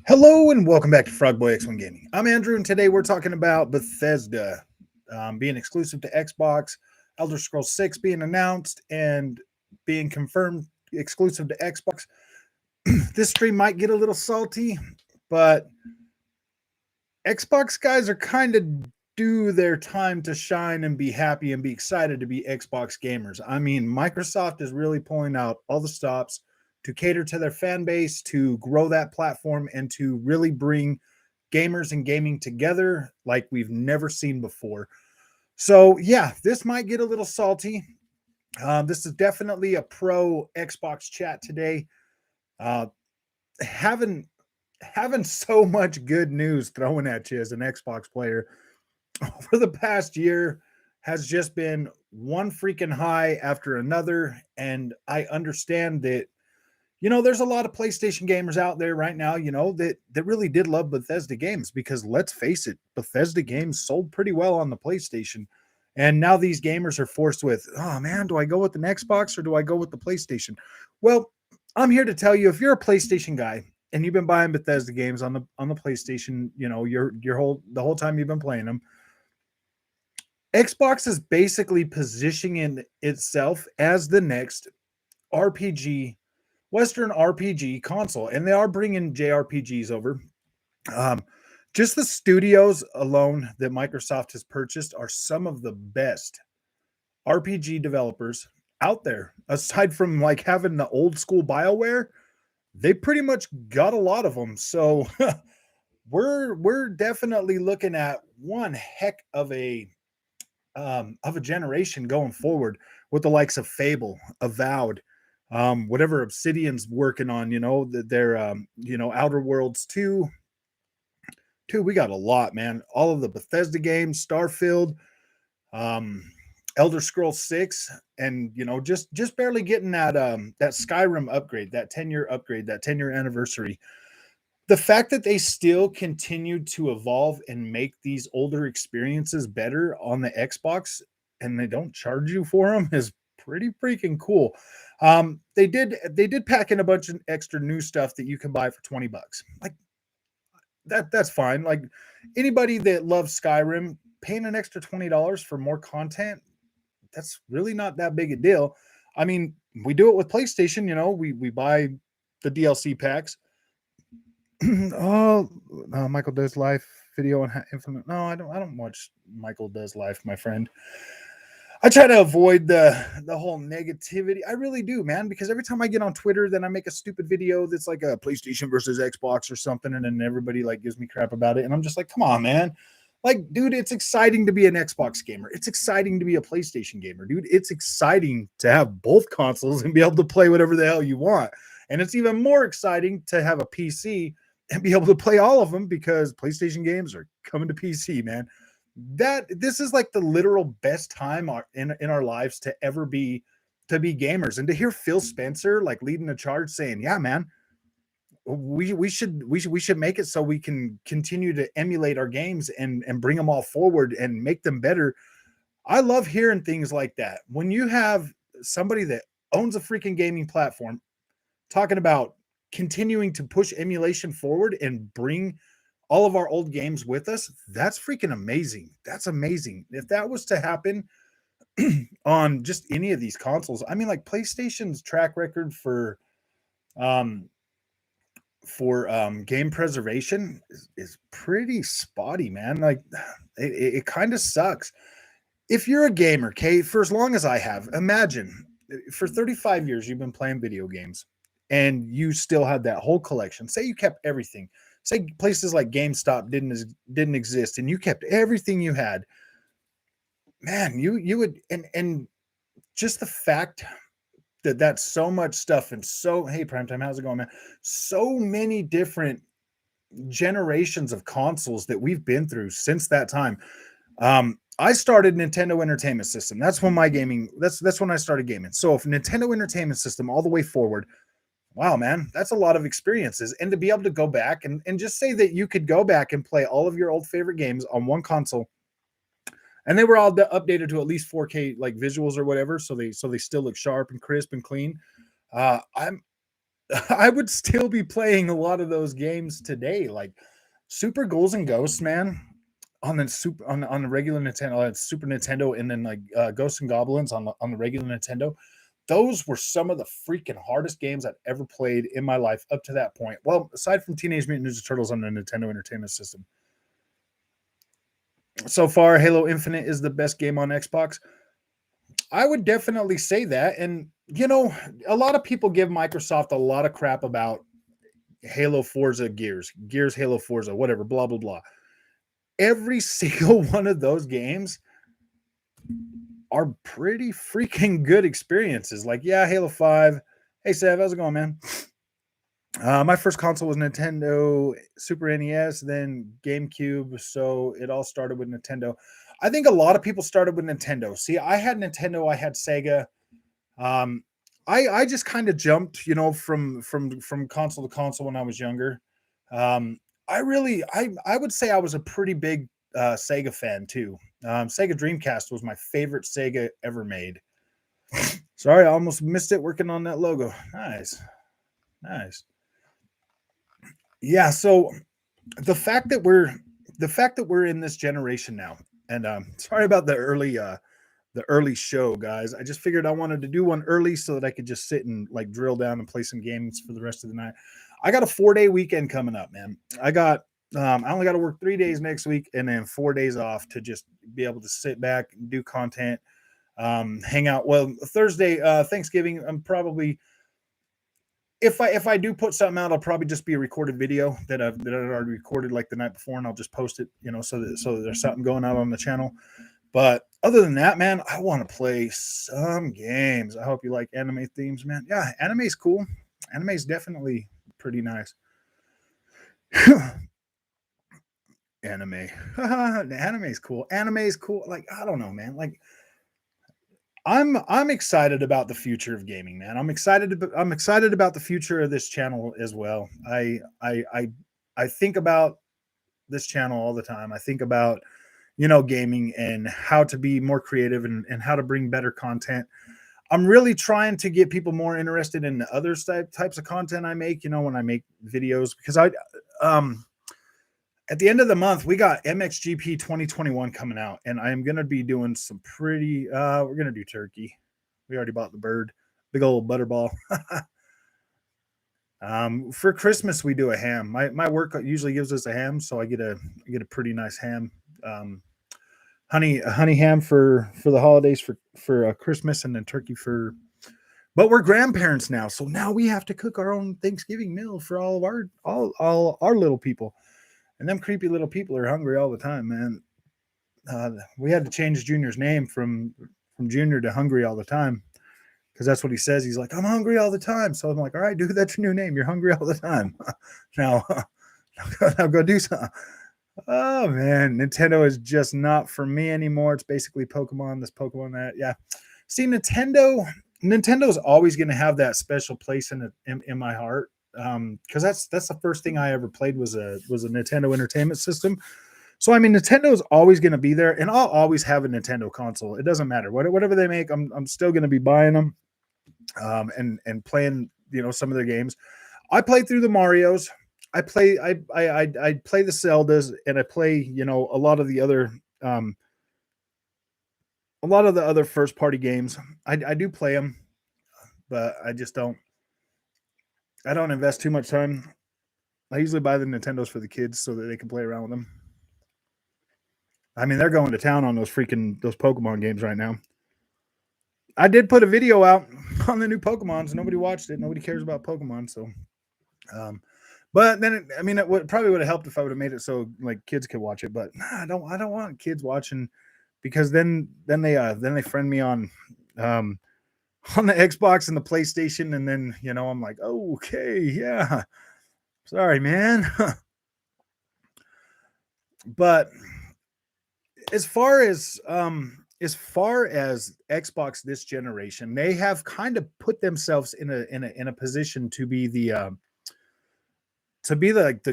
Hello and welcome back to Frogboy X1 Gaming. I'm Andrew, and today we're talking about Bethesda being exclusive to Xbox, Elder Scrolls 6 being announced and being confirmed exclusive to Xbox. This stream might get a little salty, but Xbox guys are kind of due their time to shine and be happy and be excited to be Xbox gamers. I mean, Microsoft is really pulling out all the stops to cater to their fan base, to grow that platform, and to really bring gamers and gaming together like we've never seen before. So, yeah, this might get a little salty. This is definitely a pro Xbox chat today. Uh, having having so much good news thrown at you as an Xbox player over the past year has just been one freaking high after another. And I understand that, there's a lot of PlayStation gamers out there right now, that really did love Bethesda games because let's face it, Bethesda games sold pretty well on the PlayStation. And now these gamers are forced with, oh man, do I go with an Xbox or do I go with the PlayStation? Well, I'm here to tell you, if you're a PlayStation guy and you've been buying Bethesda games on the PlayStation, the whole time you've been playing them, Xbox is basically positioning itself as the next RPG, Western RPG console, and they are bringing JRPGs over. Um, just the studios alone that Microsoft has purchased are some of the best RPG developers out there. Aside from like having the old school BioWare, they pretty much got a lot of them. So we're definitely looking at one heck of a generation going forward with the likes of Fable, Avowed, whatever Obsidian's working on, their Outer Worlds 2. We got a lot, man. All of the Bethesda games, Starfield, um, Elder Scrolls 6, and just barely getting that Skyrim upgrade, that 10-year upgrade, that 10-year anniversary. The fact that they still continue to evolve and make these older experiences better on the Xbox and they don't charge you for them is pretty freaking cool. They did pack in a bunch of extra new stuff that you can buy for $20. Like that's fine. Like anybody that loves Skyrim, paying an extra $20 for more content, that's really not that big a deal. I mean, we do it with PlayStation, we buy the DLC packs. Oh, Michael Does Life video on Infinite. No, I don't watch Michael Does Life, my friend. I try to avoid the whole negativity. I really do, man, because every time I get on Twitter, then I make a stupid video that's like a PlayStation versus Xbox or something, and then everybody like gives me crap about it, and I'm just like, come on, man. Like, dude, it's exciting to be an Xbox gamer. It's exciting to be a PlayStation gamer, dude. It's exciting to have both consoles and be able to play whatever the hell you want. And it's even more exciting to have a PC and be able to play all of them because PlayStation games are coming to PC, man. This is like the literal best time in our lives to ever be gamers. And to hear Phil Spencer like leading the charge saying, yeah, man, we should make it so we can continue to emulate our games and bring them all forward and make them better. I love hearing things like that. When you have somebody that owns a freaking gaming platform talking about continuing to push emulation forward and bring all of our old games with us, that's freaking amazing. That's amazing. If that was to happen on just any of these consoles, I mean, like PlayStation's track record um game preservation is pretty spotty, man. Like it kind of sucks. If you're a gamer, okay, for as long as I have, imagine for 35 years you've been playing video games and you still had that whole collection. Say you kept everything. Say places like GameStop didn't exist and you kept everything you had. Man, you would, and just the fact that that's so much stuff and so, hey Primetime, how's it going, man? So many different generations of consoles that we've been through since that time. I started Nintendo Entertainment System. That's when that's when I started gaming. So if Nintendo Entertainment System all the way forward, wow, man, that's a lot of experiences. And to be able to go back and just say that you could go back and play all of your old favorite games on one console, and they were all updated to at least 4K like visuals or whatever, so they still look sharp and crisp and clean. I'm I would still be playing a lot of those games today, like Super Ghouls and Ghosts, man, on the on the regular Nintendo, Super Nintendo, and then like Ghosts and Goblins on the regular Nintendo. Those were some of the freaking hardest games I've ever played in my life up to that point. Well, aside from Teenage Mutant Ninja Turtles on the Nintendo Entertainment System. So far, Halo Infinite is the best game on Xbox. I would definitely say that. And, a lot of people give Microsoft a lot of crap about Halo, Forza, Gears, Halo, Forza, whatever, blah, blah, blah. Every single one of those games are pretty freaking good experiences. Like, yeah, Halo 5. Hey, Sav, how's it going, man? My first console was Nintendo Super NES, then GameCube. So it all started with Nintendo. I think a lot of people started with Nintendo. See, I had Nintendo, I had Sega. Um, I just kind of jumped, from console to console when I was younger. I would say I was a pretty big Sega fan too. Sega Dreamcast was my favorite Sega ever made. Sorry, I almost missed it working on that logo. Nice, nice. Yeah, so the fact that we're in this generation now, and sorry about the early show, guys. I just figured I wanted to do one early so that I could just sit and like drill down and play some games for the rest of the night. I got a 4-day weekend coming up, man. I only got to work 3 days next week and then 4 days off to just be able to sit back and do content, hang out. Well, Thursday, Thanksgiving, I'm probably, if I do put something out, I'll probably just be a recorded video that I've already recorded like the night before, and I'll just post it, so that there's something going out on the channel. But other than that, man, I want to play some games. I hope you like anime themes, man. Yeah, anime's cool. Anime's definitely pretty nice. Anime. Anime's cool. Anime's cool. Like, I don't know, man. Like, I'm excited about the future of gaming, man. I'm excited about the future of this channel as well. I think about this channel all the time. I think about gaming and how to be more creative, and how to bring better content. I'm really trying to get people more interested in the other types of content I make, when I make videos, because um, at the end of the month, we got MXGP 2021 coming out, and I am going to be doing some we're going to do turkey. We already bought the bird, big old butterball. For Christmas, we do a ham. My work usually gives us a ham, so I get a pretty nice ham. A honey ham for the holidays, for Christmas, and then turkey for. But we're grandparents now, so now we have to cook our own Thanksgiving meal for all of our little people, and them creepy little people are hungry all the time, man. We had to change Junior's name from Junior to Hungry all the time, because that's what he says. He's like, I'm hungry all the time. So I'm like, all right, dude, that's your new name. You're hungry all the time. Now, now go do something. Oh man, Nintendo is just not for me anymore. It's basically Pokemon, this Pokemon that. Yeah. See, Nintendo's always going to have that special place in my heart. Because that's the first thing I ever played was a Nintendo Entertainment System. So I mean, Nintendo's always going to be there, and I'll always have a Nintendo console. It doesn't matter whatever they make. I'm still going to be buying them, and playing some of their games. I played through the Mario's. I play the Zeldas, and I play um, a lot of the other first party games. I do play them, but I don't invest too much time. I usually buy the Nintendos for the kids so that they can play around with them. I mean, they're going to town on those Pokemon games right now. I did put a video out on the new Pokemons. Nobody watched it. Nobody cares about Pokemon. So, um, but then it probably would have helped if I would have made it so like kids could watch it. But nah, I don't want kids watching, because then they friend me um, on the Xbox and the PlayStation, and then I'm like, oh, okay, yeah, sorry, man. But as far as Xbox this generation, they have kind of put themselves in a position to be the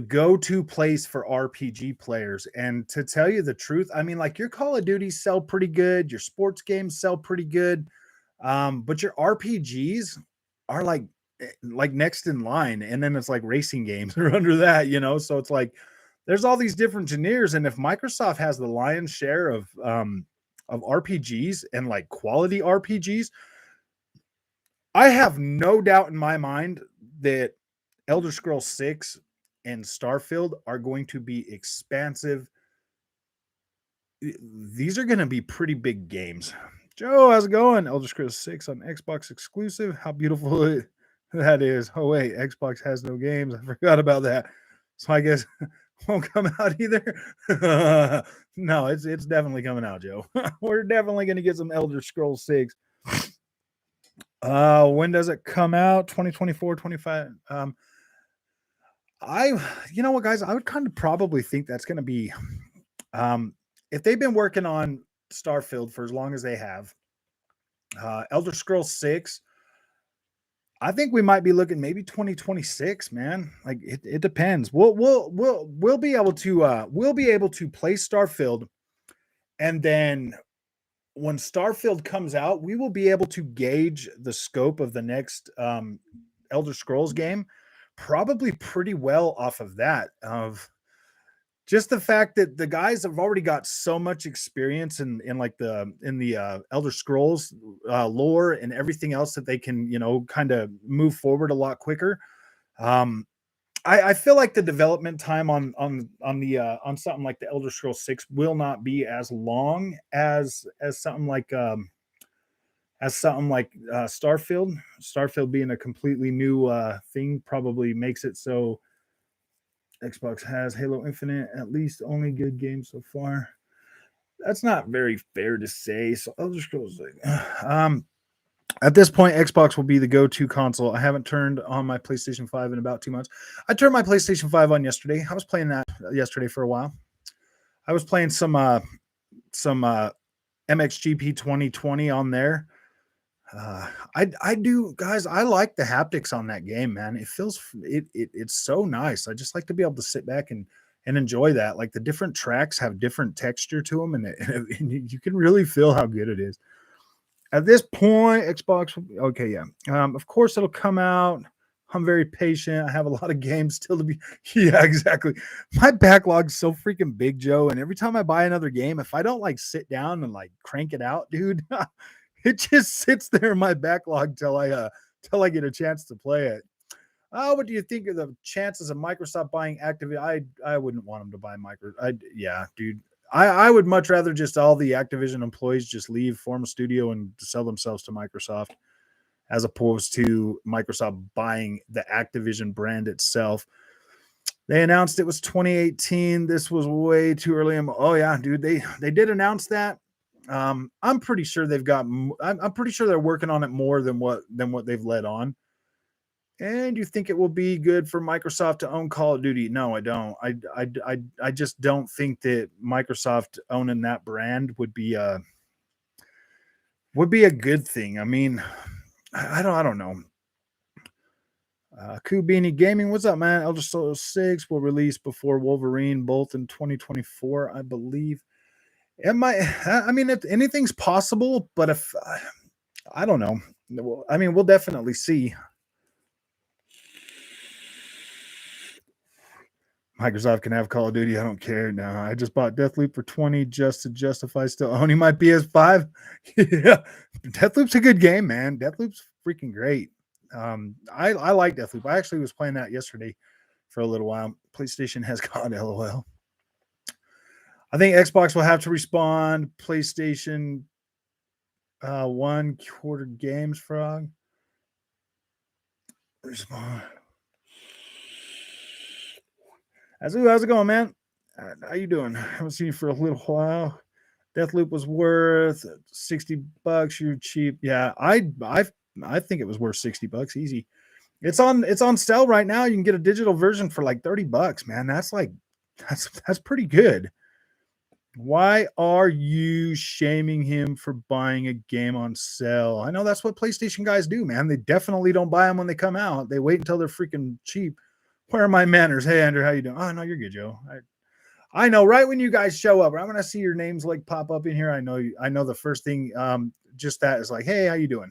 go-to place for RPG players. And to tell you the truth, I mean, like, your Call of Duties sell pretty good, your sports games sell pretty good, but your RPGs are like like next in line, and then it's like racing games are under that, so it's like there's all these different genres, and if Microsoft has the lion's share of RPGs and like quality RPGs, I have no doubt in my mind that Elder Scrolls 6 and Starfield are going to be expansive. These are going to be pretty big games. Joe, how's it going? Elder Scrolls 6 on Xbox exclusive. How beautiful that is. Oh, wait, Xbox has no games. I forgot about that. So I guess won't come out either. No, it's definitely coming out, Joe. We're definitely going to get some Elder Scrolls 6. When does it come out? 2024, 25. You know what, guys? I would kind of probably think that's going to be, if they've been working on Starfield for as long as they have, Elder Scrolls 6, I think we might be looking maybe 2026, man. Like it depends. We'll be able to play Starfield, and then when Starfield comes out, we will be able to gauge the scope of the next Elder Scrolls game probably pretty well off of that. Of just the fact that the guys have already got so much experience in like the Elder Scrolls lore and everything else that they can kind of move forward a lot quicker. I feel like the development time on something like the Elder Scrolls 6 will not be as long as something like Starfield. Starfield being a completely new thing probably makes it so Xbox has Halo Infinite, at least only good games so far. That's not very fair to say. So Elder Scrolls, at this point, Xbox will be the go-to console. I haven't turned on my PlayStation 5 in about 2 months. I turned my PlayStation 5 on yesterday. I was playing that yesterday for a while. I was playing some MXGP 2020 on there. I do, guys. I like the haptics on that game, man. It feels it's so nice. I just like to be able to sit back and enjoy that. Like the different tracks have different texture to them, and you can really feel how good it is. At this point, Xbox, okay, yeah. Of course, it'll come out. I'm very patient. I have a lot of games still to be. Yeah, exactly. My backlog's so freaking big, Joe. And every time I buy another game, if I don't like sit down and like crank it out, dude, it just sits there in my backlog till I get a chance to play it. What do you think of the chances of Microsoft buying Activision? I wouldn't want them to buy yeah, dude. I would much rather just all the Activision employees just leave, form a studio, and sell themselves to Microsoft, as opposed to Microsoft buying the Activision brand itself. They announced it was 2018. This was way too early. Oh yeah, dude. They did announce that. I'm pretty sure they've got. I'm pretty sure they're working on it more than what they've led on. And you think it will be good for Microsoft to own Call of Duty? No, I don't. I just don't think that Microsoft owning that brand would be a good thing. I mean, I don't know. Kubini Gaming, what's up, man? Elder Scrolls 6 will release before Wolverine, both in 2024, I believe. I mean, if anything's possible, but if I don't know. I mean, we'll definitely see. Microsoft can have Call of Duty. I don't care. No, I just bought Deathloop for 20 just to justify still owning my PS5. Yeah, Deathloop's a good game, man. Deathloop's freaking great. I like Deathloop. I actually was playing that yesterday for a little while. PlayStation has gone LOL. I think Xbox will have to respond. PlayStation 1 quarter games, Frog. Respond. How's it going, man? How you doing? I haven't seen you for a little while. Deathloop was worth $60. You're cheap. Yeah, I think it was worth $60 easy. It's on sale right now. You can get a digital version for like $30, man. That's pretty good. Why are you shaming him for buying a game on sale? I know that's what PlayStation guys do, man. They definitely don't buy them when they come out. They wait until they're freaking cheap. Where are my manners? Hey, Andrew, how you doing? Oh, no, you're good, Joe. I know right when you guys show up, right when I see your names like pop up in here, I know the first thing, just that is like, hey, how you doing?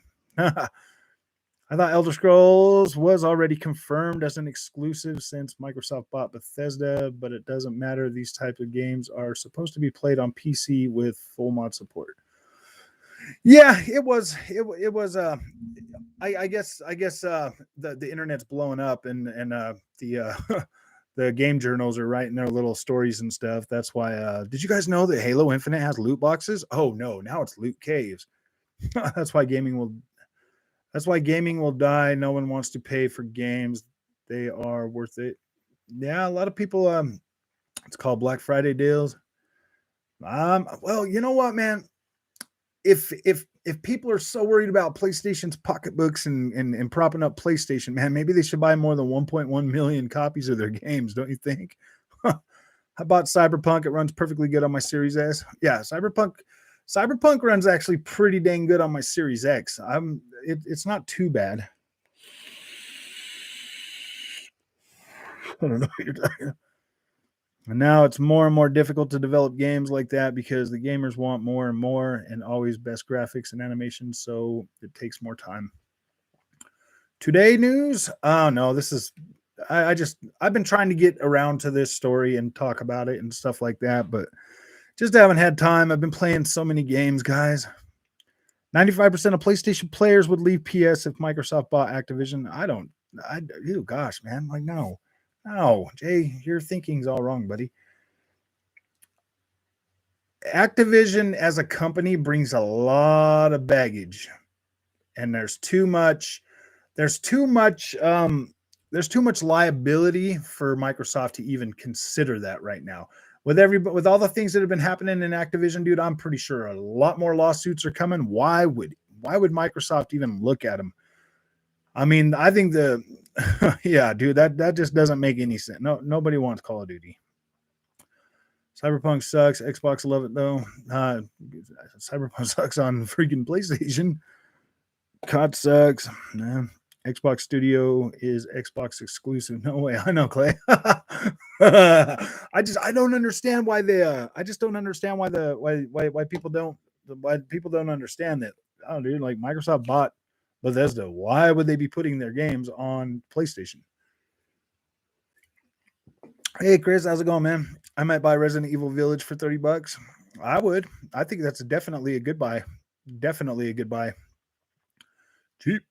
I thought Elder Scrolls was already confirmed as an exclusive since Microsoft bought Bethesda, but it doesn't matter. These types of games are supposed to be played on PC with full mod support. Yeah, it was. It was. I guess. The internet's blowing up, and the the game journals are writing their little stories and stuff. That's why. Did you guys know that Halo Infinite has loot boxes? Oh no, now it's loot caves. That's why gaming will. That's why gaming will die. No one wants to pay for games. They are worth it. Yeah, a lot of people. It's called Black Friday deals. Well, you know what, man? If people are so worried about PlayStation's pocketbooks and propping up PlayStation, man, maybe they should buy more than 1.1 million copies of their games, don't you think? I bought Cyberpunk. It runs perfectly good on my Series S. Yeah, Cyberpunk runs actually pretty dang good on my Series X. It's not too bad. I don't know what you're talking about. And now it's more and more difficult to develop games like that because the gamers want more and more and always best graphics and animation, so it takes more time. Today news? Oh no, this is I've been trying to get around to this story and talk about it and stuff like that, but just haven't had time. I've been playing so many games, guys. 95% of PlayStation players would leave PS if Microsoft bought Activision. Gosh, man, like no. No, Jay, your thinking's all wrong, buddy. Activision as a company brings a lot of baggage, and there's too much there's too much liability for Microsoft to even consider that right now. With all the things that have been happening in Activision, dude, I'm pretty sure a lot more lawsuits are coming. Why would Microsoft even look at them? I mean, I think yeah, dude, that just doesn't make any sense. No, nobody wants Call of Duty. Cyberpunk sucks. Xbox love it though. Cyberpunk sucks on freaking PlayStation. COD sucks. Nah. Xbox Studio is Xbox exclusive. No way. I know, Clay. I don't understand why I just don't understand why people don't understand that. Oh, dude, like Microsoft bought Bethesda. Why would they be putting their games on PlayStation? Hey, Chris, how's it going, man? I might buy Resident Evil Village for $30. I would. I think that's definitely a good buy. Definitely a good buy. Cheap.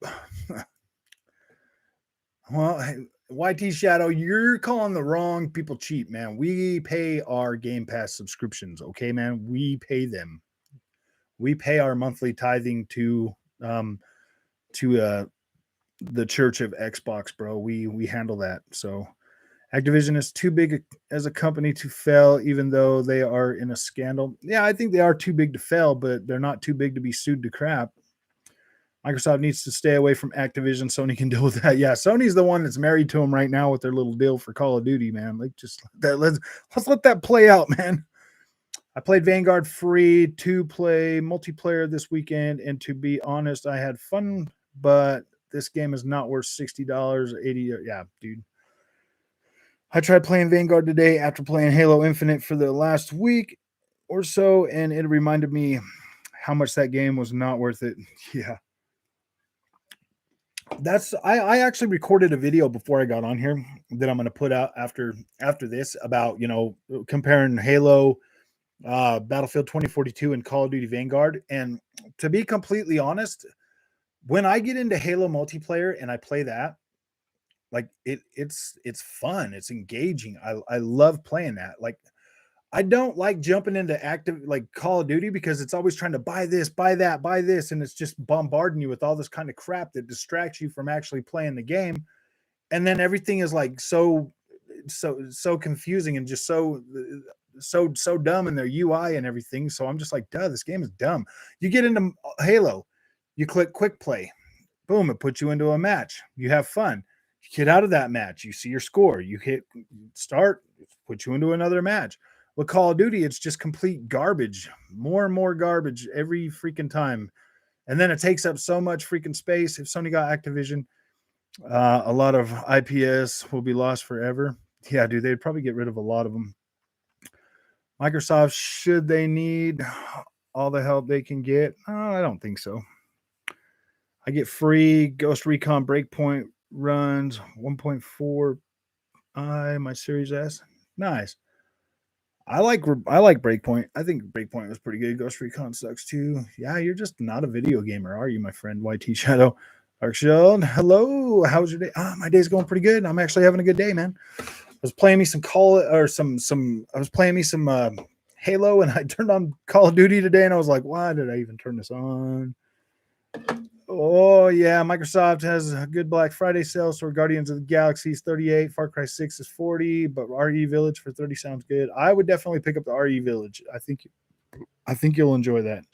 Well, hey, YT Shadow, you're calling the wrong people cheap, man. We pay our Game Pass subscriptions, okay, man. We pay them. We pay our monthly tithing um to the Church of Xbox, bro. We handle that. So Activision is too big as a company to fail, even though they are in a scandal. Yeah, I think they are too big to fail, but they're not too big to be sued to crap. Microsoft needs to stay away from Activision. Sony can deal with that. Yeah, Sony's the one that's married to them right now with their little deal for Call of Duty, man. Like, just let's let that play out, man. I played Vanguard free to play multiplayer this weekend, and to be honest, I had fun, but this game is not worth $60, 80. Yeah, dude. I tried playing Vanguard today after playing Halo Infinite for the last week or so, and it reminded me how much that game was not worth it. Yeah. I actually recorded a video before I got on here that I'm going to put out after this about comparing Halo, Battlefield 2042, and Call of Duty Vanguard. And to be completely honest, when I get into Halo multiplayer and I play that, like it's fun, it's engaging. I love playing that. Like, I don't like jumping into active like Call of Duty because it's always trying to buy this, buy that, buy this, and it's just bombarding you with all this kind of crap that distracts you from actually playing the game. And then everything is like so confusing and just so dumb in their UI and everything. So I'm just like, duh, this game is dumb. You get into Halo, you click quick play, boom, it puts you into a match. You have fun. You get out of that match, you see your score, you hit start, put you into another match. With Call of Duty, it's just complete garbage, more and more garbage every freaking time. And then it takes up so much freaking space. If Sony got Activision, a lot of IPS will be lost forever. Yeah, dude, they'd probably get rid of a lot of them. Microsoft, should they need all the help they can get? I don't think so. I get free Ghost Recon Breakpoint runs 1.4 my Series S. Nice. I like Breakpoint. I think Breakpoint was pretty good. Ghost Recon sucks too. Yeah, you're just not a video gamer, are you, my friend? YT Shadow. Dark Shield. Hello. How's your day? My day's going pretty good. I'm actually having a good day, man. I was playing me some I was playing me some Halo, and I turned on Call of Duty today, and I was like, why did I even turn this on? Oh yeah, Microsoft has a good Black Friday sale. So Guardians of the Galaxy is 38, Far Cry 6 is 40, but RE Village for 30 sounds good. I would definitely pick up the RE Village. I think you'll enjoy that.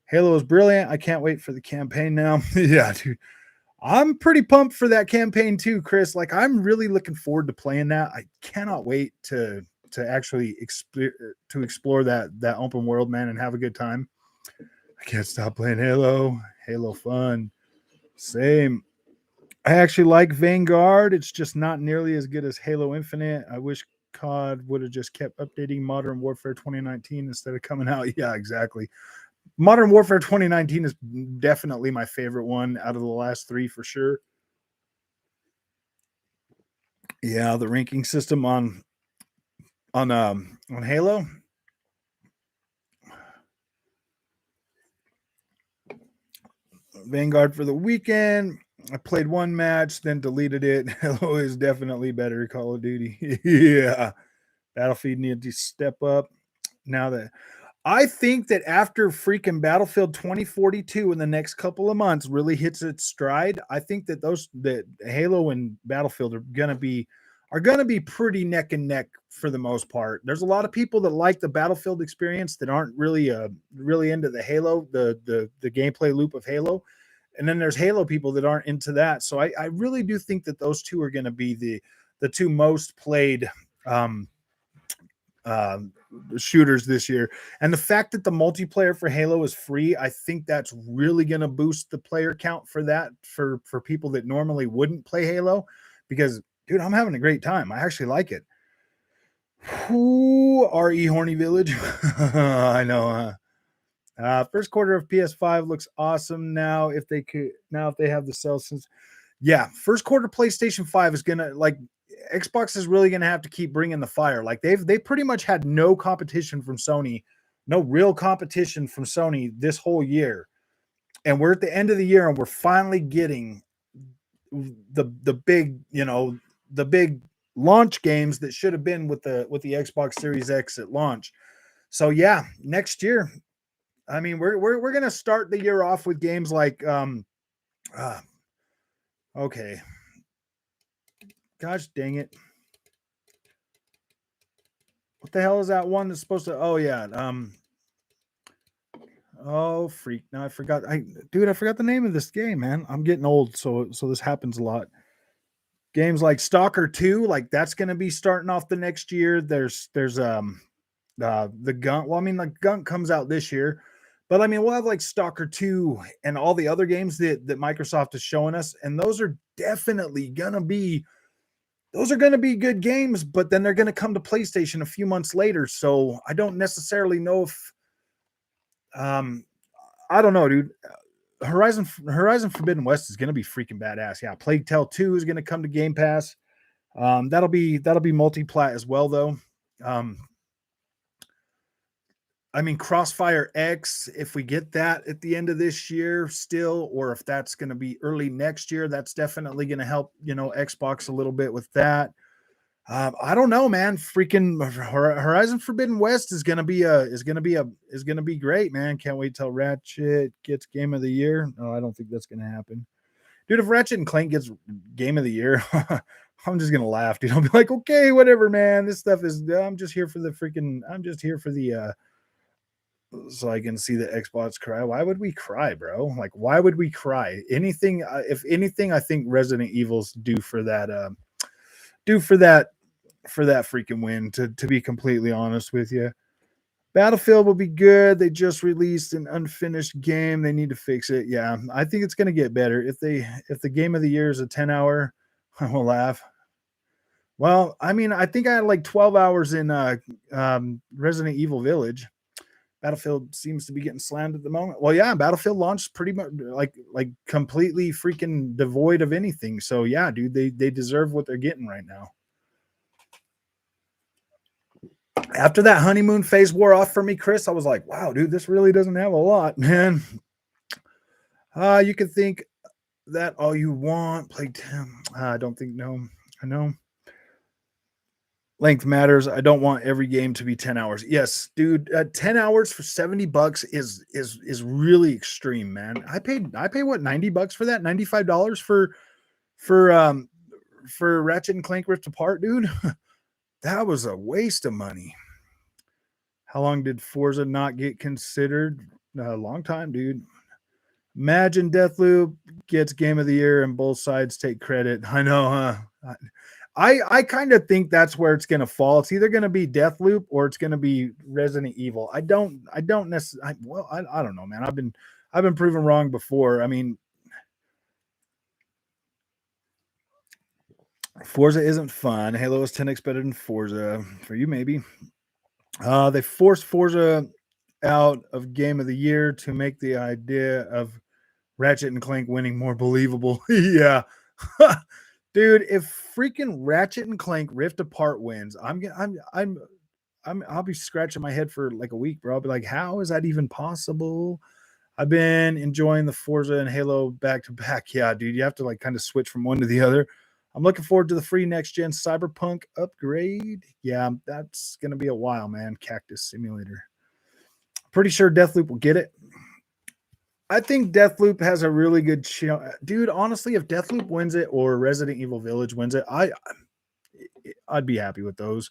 Halo is brilliant. I can't wait for the campaign now. Yeah, dude. I'm pretty pumped for that campaign too, Chris. Like I'm really looking forward to playing that. I cannot wait to actually explore that open world, man, and have a good time. I can't stop playing Halo. Halo fun. Same. I actually like Vanguard. It's just not nearly as good as Halo Infinite. I wish COD would have just kept updating Modern Warfare 2019 instead of coming out. Yeah, exactly. Modern Warfare 2019 is definitely my favorite one out of the last three for sure. Yeah, the ranking system on Halo. Vanguard for the weekend. I played one match, then deleted it. Halo is definitely better. Call of Duty. Yeah. Battlefield needs to step up. Now that I think that after freaking Battlefield 2042 in the next couple of months really hits its stride, I think that that Halo and Battlefield are gonna be pretty neck and neck for the most part. There's a lot of people that like the Battlefield experience that aren't really into the Halo, the gameplay loop of Halo. And then there's Halo people that aren't into that. So I really do think that those two are gonna be the two most played um um, shooters this year. And the fact that the multiplayer for Halo is free, I think that's really going to boost the player count for that for people that normally wouldn't play Halo. Because, dude, I'm having a great time. I actually like it. Who RE Horny Village? I know. First quarter of PS5 looks awesome now. If they have the sales since yeah, first quarter PlayStation 5 is gonna like Xbox is really gonna have to keep bringing the fire. Like they pretty much had no competition from Sony, no real competition from Sony this whole year, and we're at the end of the year and we're finally getting the big the big launch games that should have been with the Xbox Series X at launch. So yeah, next year, I mean we're gonna start the year off with games like uh, okay. Gosh dang it. What the hell is that one that's supposed to? Oh yeah. Oh freak! Now I forgot. I forgot the name of this game, man. I'm getting old, so this happens a lot. Games like Stalker 2, like that's gonna be starting off the next year. There's the Gunk. Well, I mean, like Gunk comes out this year, but I mean we'll have like Stalker 2 and all the other games that Microsoft is showing us, and those are going to be good games, but then they're going to come to PlayStation a few months later. So I don't necessarily know if, I don't know, dude. Horizon Forbidden West is going to be freaking badass. Yeah, Plague Tale 2 is going to come to Game Pass. That'll be multi-plat as well, though. Um, I mean, Crossfire X, if we get that at the end of this year still, or if that's going to be early next year, that's definitely going to help, Xbox a little bit with that. I don't know, man. Freaking Horizon Forbidden West is gonna be great, man. Can't wait till Ratchet gets Game of the Year. No, I don't think that's gonna happen, dude. If Ratchet and Clank gets Game of the Year, I'm just gonna laugh, dude. I'll be like, okay, whatever, man. This stuff is. I'm just here for the freaking. I'm just here for the. So I can see the Xbox cry. Why would we cry, bro? Like, why would we cry? Anything? If anything, I think Resident Evil's due for that. Due for that freaking win, to be completely honest with you. Battlefield will be good. They just released an unfinished game. They need to fix it. Yeah, I think it's going to get better. If the game of the year is a 10-hour, I will laugh. Well, I mean, I think I had like 12 hours in Resident Evil Village. Battlefield seems to be getting slammed at the moment. Well, yeah, Battlefield launched pretty much like completely freaking devoid of anything. So yeah, dude, they deserve what they're getting right now. After that honeymoon phase wore off for me, Chris, I was like, wow, dude, this really doesn't have a lot, man. You can think that all you want. Play 10. I don't think no. I know. Length matters. I don't want every game to be 10 hours. Yes, dude, 10 hours for $70 is really extreme, man. I pay what, $90 for that? $95 for for Ratchet and Clank Rift Apart, dude. That was a waste of money. How long did Forza not get considered? A long time, dude. Imagine Deathloop gets Game of the Year and both sides take credit. I know, huh? I kind of think that's where it's going to fall. It's either going to be Deathloop or it's going to be Resident Evil. I don't necessarily. Well, I don't know, man. I've been proven wrong before. I mean, Forza isn't fun. Halo is 10x better than Forza for you, maybe. They forced Forza out of Game of the Year to make the idea of Ratchet and Clank winning more believable. Yeah. Dude, if freaking Ratchet and Clank Rift Apart wins, I'll be scratching my head for like a week, bro. I'll be like, how is that even possible? I've been enjoying the Forza and Halo back to back. Yeah, dude, you have to like kind of switch from one to the other. I'm looking forward to the free next gen Cyberpunk upgrade. Yeah, that's gonna be a while, man. Cactus Simulator. Pretty sure Deathloop will get it. I think Deathloop has a really good chance. Dude, honestly, if Deathloop wins it or Resident Evil Village wins it, I'd be happy with those.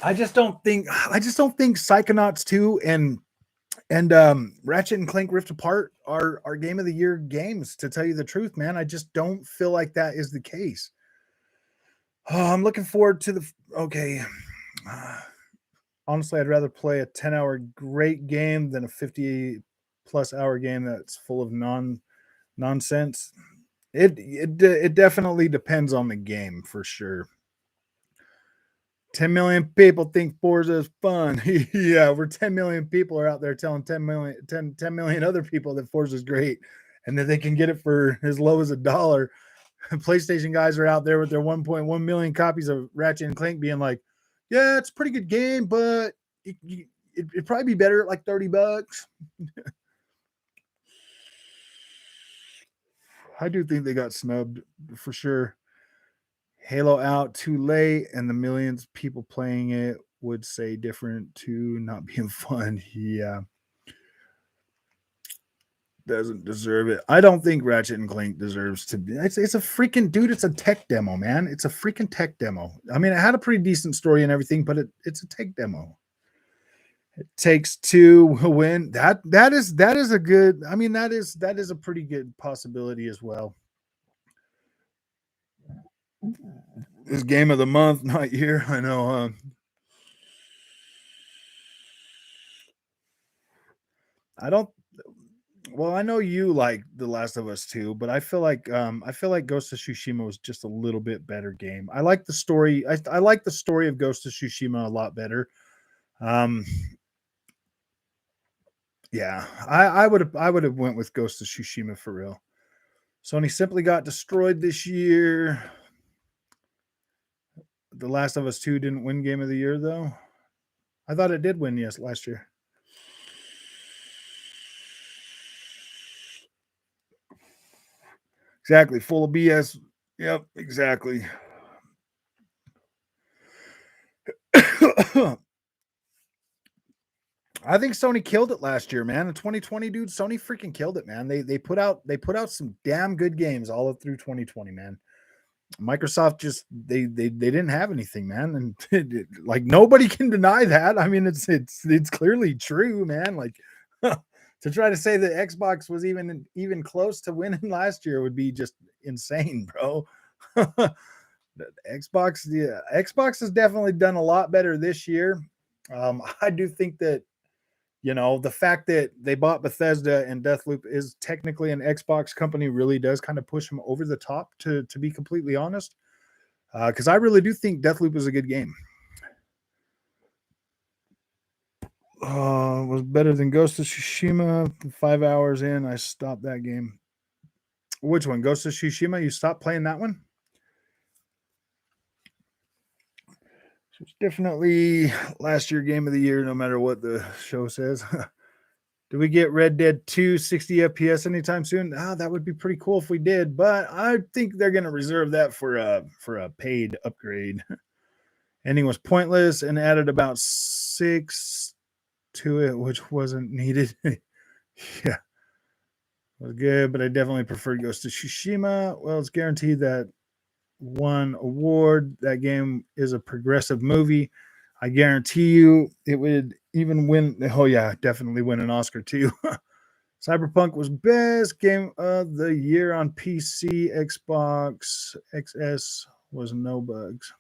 I just don't think Psychonauts 2 and Ratchet and Clank Rift Apart are Game of the Year games, to tell you the truth, man. I just don't feel like that is the case. I'm looking forward to the okay. Honestly, I'd rather play a 10-hour great game than a 50 plus hour game that's full of nonsense. It definitely depends on the game for sure. 10 million people think Forza is fun. Yeah, we're 10 million people are out there telling 10 million other people that Forza is great and that they can get it for as low as $1. PlayStation guys are out there with their 1.1 million copies of Ratchet and Clank being like, yeah, it's a pretty good game, but it'd probably be better at like $30. I do think they got snubbed for sure. Halo out too late, and the millions of people playing it would say different to not being fun. Yeah. Doesn't deserve it. I don't think Ratchet and Clank deserves to be. It's a freaking dude. It's a tech demo, man. It's a freaking tech demo. I mean, it had a pretty decent story and everything, but it's a tech demo. It takes two win. That is a good. I mean, that is a pretty good possibility as well. This game of the month, not year. I know, huh? I don't. Well, I know you like The Last of Us 2, but I feel like Ghost of Tsushima was just a little bit better game. I like the story. I like the story of Ghost of Tsushima a lot better. Um, yeah, I would have went with Ghost of Tsushima for real. Sony simply got destroyed this year. The Last of Us 2 didn't win Game of the Year though. I thought it did win last year. Exactly, full of BS. Yep, exactly. I think Sony killed it last year, man. In 2020, dude, Sony freaking killed it, man. They put out some damn good games all through 2020, man. Microsoft just they didn't have anything, man, and like nobody can deny that. I mean, it's clearly true, man. Like to try to say that Xbox was even close to winning last year would be just insane, bro. Xbox has definitely done a lot better this year. I do think that the fact that they bought Bethesda and Deathloop is technically an Xbox company really does kind of push them over the top, to be completely honest. Because I really do think Deathloop is a good game. Was better than Ghost of Tsushima. 5 hours in, I stopped that game. Which one? Ghost of Tsushima? You stopped playing that one? So it's definitely last year game of the year, no matter what the show says. Do we get Red Dead 2 60 FPS anytime soon? That would be pretty cool if we did, but I think they're going to reserve that for a paid upgrade. Ending was pointless and added about 6 to it, which wasn't needed. Yeah, was good, but I definitely preferred Ghost of Tsushima. Well, it's guaranteed that one award. That game is a progressive movie. I guarantee you it would even win. Oh, yeah, definitely win an Oscar too. Cyberpunk was best game of the year on PC. Xbox XS was no bugs.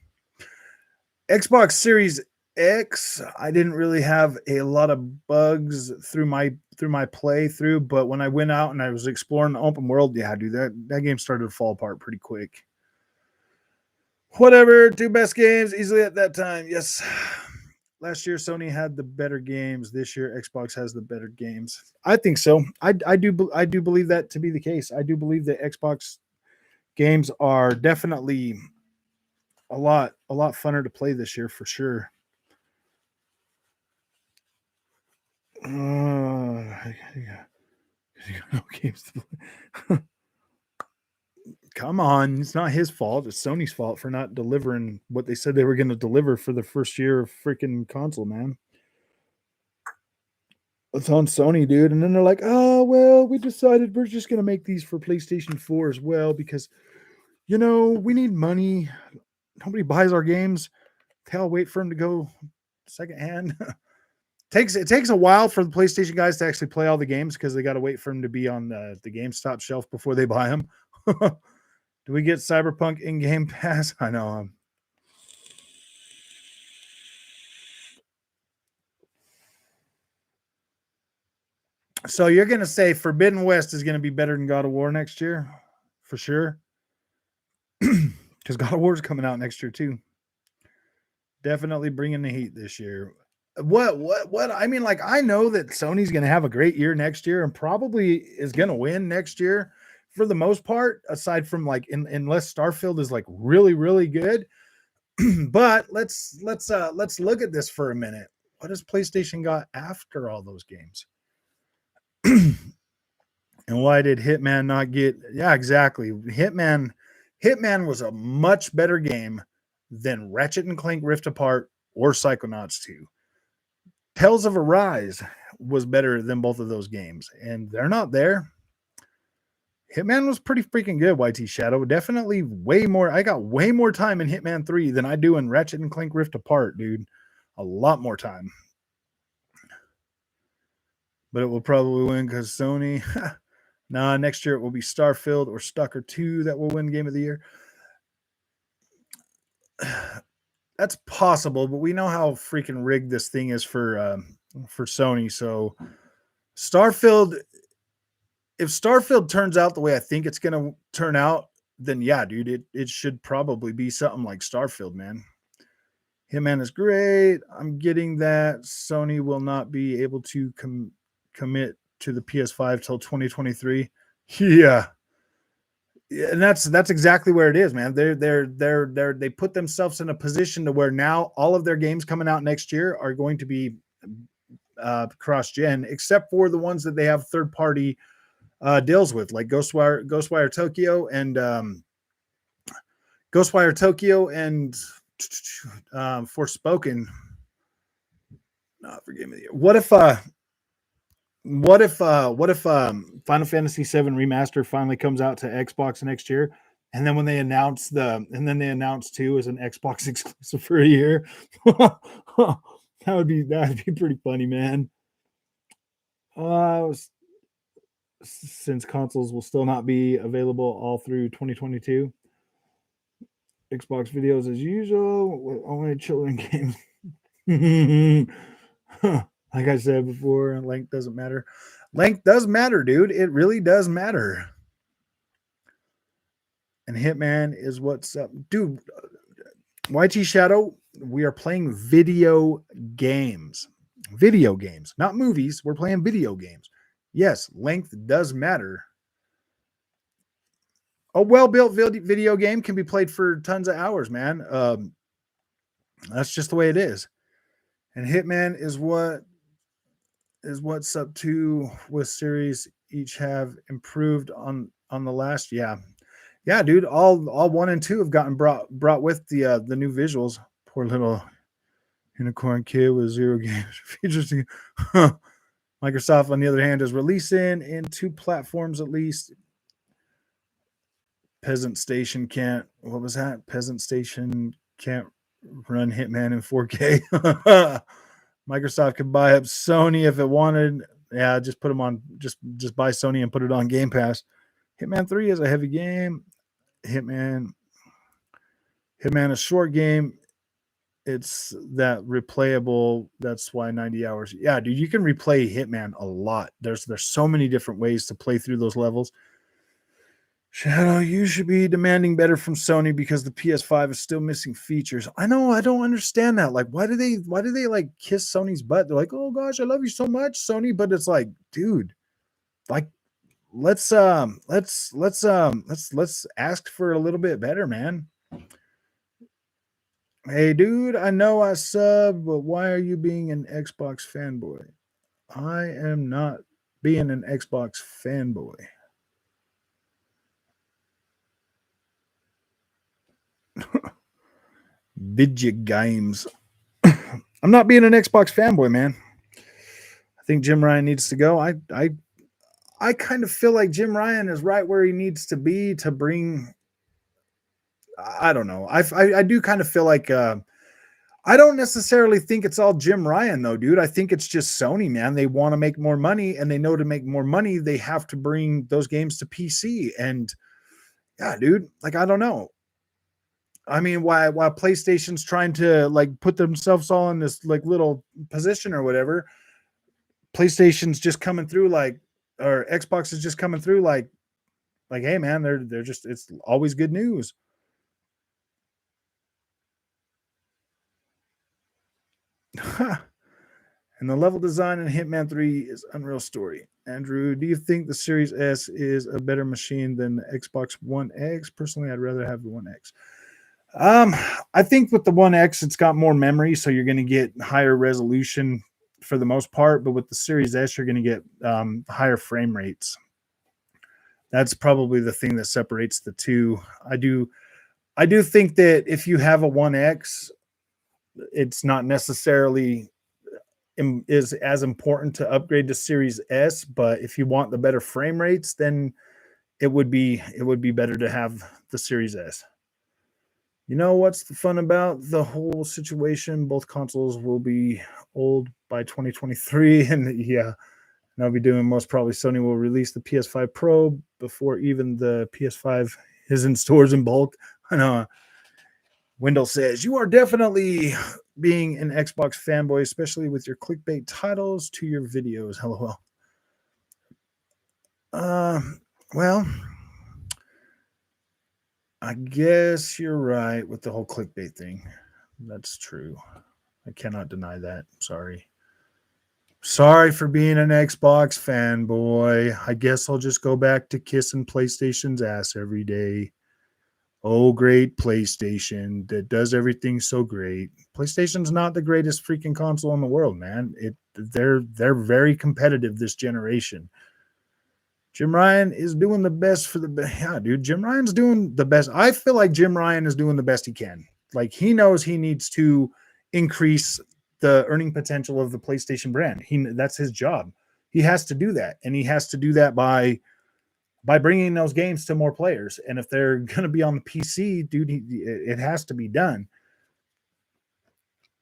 Xbox Series X, I didn't really have a lot of bugs through my playthrough, but when I went out and I was exploring the open world, yeah, dude, that game started to fall apart pretty quick. Whatever, 2 best games easily at that time. Yes. Last year Sony had the better games. This year Xbox has the better games. I think so. I do believe that to be the case. I do believe that Xbox games are definitely a lot funner to play this year for sure. Yeah. No games to play. Come on, it's not his fault. It's Sony's fault for not delivering what they said they were going to deliver for the first year of freaking console, man. It's on Sony, dude. And then they're like, oh, well, we decided we're just going to make these for PlayStation 4 as well because, we need money. Nobody buys our games. Hell, wait for them to go secondhand. It takes a while for the PlayStation guys to actually play all the games because they got to wait for them to be on the GameStop shelf before they buy them. Do we get Cyberpunk in Game Pass? I know. So you're going to say Forbidden West is going to be better than God of War next year? For sure. Because God of War is coming out next year too. Definitely bringing the heat this year. What? I mean, like, I know that Sony's going to have a great year next year and probably is going to win next year for the most part, aside from like, unless Starfield is like really, really good. But let's look at this for a minute. What has PlayStation got after all those games? And why did Hitman not get? Yeah, exactly. Hitman was a much better game than Ratchet and Clank Rift Apart or Psychonauts 2. Tales of Arise was better than both of those games, and they're not there. Hitman was pretty freaking good, YT Shadow. Definitely way more. I got way more time in Hitman 3 than I do in Ratchet and Clank Rift Apart, dude. A lot more time. But it will probably win because Sony. Nah, next year it will be Starfield or Stalker 2 that will win Game of the Year. That's possible, but we know how freaking rigged this thing is for Sony. So Starfield, if Starfield turns out the way I think it's going to turn out, then yeah, dude, it should probably be something like Starfield, man. Hitman is great. I'm getting that Sony will not be able to commit to the PS5 till 2023. Yeah. And that's exactly where it is, man. They put themselves in a position to where now all of their games coming out next year are going to be cross-gen, except for the ones that they have third-party deals with, like Ghostwire Tokyo and Forspoken. Not for Game of the Year. What if Final Fantasy VII Remaster finally comes out to Xbox next year, and then when they announce 2 as an Xbox exclusive for a year? that would be pretty funny, man. Since consoles will still not be available all through 2022, Xbox videos as usual with only children games. Like I said before, length doesn't matter. Length does matter, dude. It really does matter. And Hitman is what's up. Dude, YT Shadow, we are playing video games. Video games, not movies. We're playing video games. Yes, length does matter. A well-built video game can be played for tons of hours, man. That's just the way it is. And Hitman is what's up to with series each have improved on the last. Yeah, dude. All 1 and 2 have gotten brought with the new visuals. Poor little unicorn kid with 0 games features. Microsoft, on the other hand, is releasing in 2 platforms at least. Peasant Station can't. What was that? Peasant Station can't run Hitman in 4K. Microsoft could buy up Sony if it wanted. Yeah, just put them on. Just buy Sony and put it on Game Pass. Hitman 3 is a heavy game. Hitman a short game. It's that replayable. That's why 90 hours. Yeah, dude, you can replay Hitman a lot. There's so many different ways to play through those levels. Shadow, you should be demanding better from Sony because the PS5 is still missing features. I know, I don't understand that. Like, why do they like kiss Sony's butt? They're like, oh gosh, I love you so much, Sony. But it's like, dude, like, let's ask for a little bit better, man. Hey, dude, I know I sub, but why are you being an Xbox fanboy? I am not being an Xbox fanboy. Video games. I'm not being an Xbox fanboy, man. I think Jim Ryan needs to go. I kind of feel like Jim Ryan is right where he needs to be to bring. I don't know. I do kind of feel like I don't necessarily think it's all Jim Ryan though, dude. I think it's just Sony, man. They want to make more money, and they know to make more money, they have to bring those games to PC. And yeah, dude, like I don't know. I mean, while PlayStation's trying to like put themselves all in this like little position or whatever, PlayStation's just coming through like, or Xbox is just coming through like, hey man, they're just, it's always good news. And the level design in Hitman 3 is Unreal Story. Andrew, do you think the Series S is a better machine than the Xbox One X? Personally, I'd rather have the One X. I think with the One X, it's got more memory, so you're going to get higher resolution for the most part. But with the Series S, you're going to get higher frame rates. That's probably the thing that separates the two. I do think that if you have a One X, it's not necessarily is as important to upgrade to Series S. But if you want the better frame rates, then it would be better to have the Series S. You know what's the fun about the whole situation? Both consoles will be old by 2023, and yeah, and I'll be doing most probably Sony will release the PS5 Pro before even the PS5 is in stores in bulk. I know. Wendell says, you are definitely being an Xbox fanboy, especially with your clickbait titles to your videos. LOL. Well, I guess you're right with the whole clickbait thing. That's true. I cannot deny that. Sorry. Sorry for being an Xbox fanboy. I guess I'll just go back to kissing PlayStation's ass every day. Oh, great PlayStation that does everything so great. PlayStation's not the greatest freaking console in the world, man. They're very competitive this generation. Jim Ryan is doing the best for the yeah, dude. Jim Ryan's doing the best. I feel like Jim Ryan is doing the best he can. Like he knows he needs to increase the earning potential of the PlayStation brand. That's his job. He has to do that, and he has to do that by bringing those games to more players. And if they're going to be on the PC, dude, it has to be done.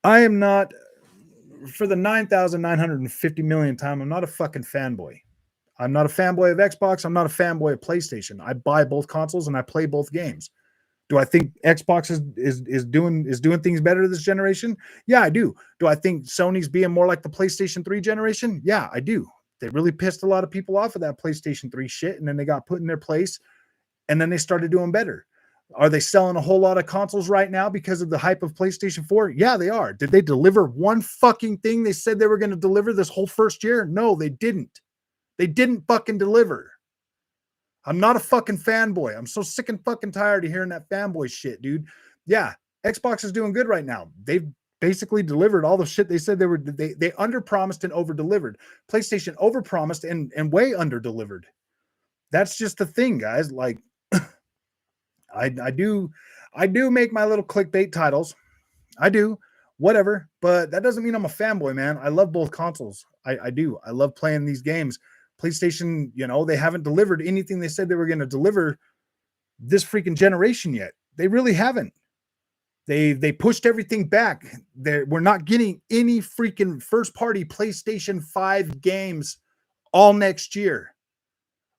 I am not, for the 9,950 millionth time, I'm not a fucking fanboy. I'm not a fanboy of Xbox. I'm not a fanboy of PlayStation. I buy both consoles and I play both games. Do I think Xbox is doing things better this generation? Yeah, I do. Do I think Sony's being more like the PlayStation 3 generation? Yeah, I do. They really pissed a lot of people off of that PlayStation 3 shit, and then they got put in their place, and then they started doing better. Are they selling a whole lot of consoles right now because of the hype of PlayStation 4? Yeah, they are. Did they deliver one fucking thing they said they were going to deliver this whole first year? No, they didn't. They didn't fucking deliver. I'm not a fucking fanboy. I'm so sick and fucking tired of hearing that fanboy shit, dude. Yeah, Xbox is doing good right now. They've basically delivered all the shit they said they were. They underpromised and overdelivered. PlayStation overpromised and way underdelivered. That's just the thing, guys. Like, I do make my little clickbait titles. I do, whatever. But that doesn't mean I'm a fanboy, man. I love both consoles. I do. I love playing these games. PlayStation, they haven't delivered anything they said they were going to deliver this freaking generation yet. They really haven't. They pushed everything back. We're not getting any freaking first party PlayStation 5 games all next year.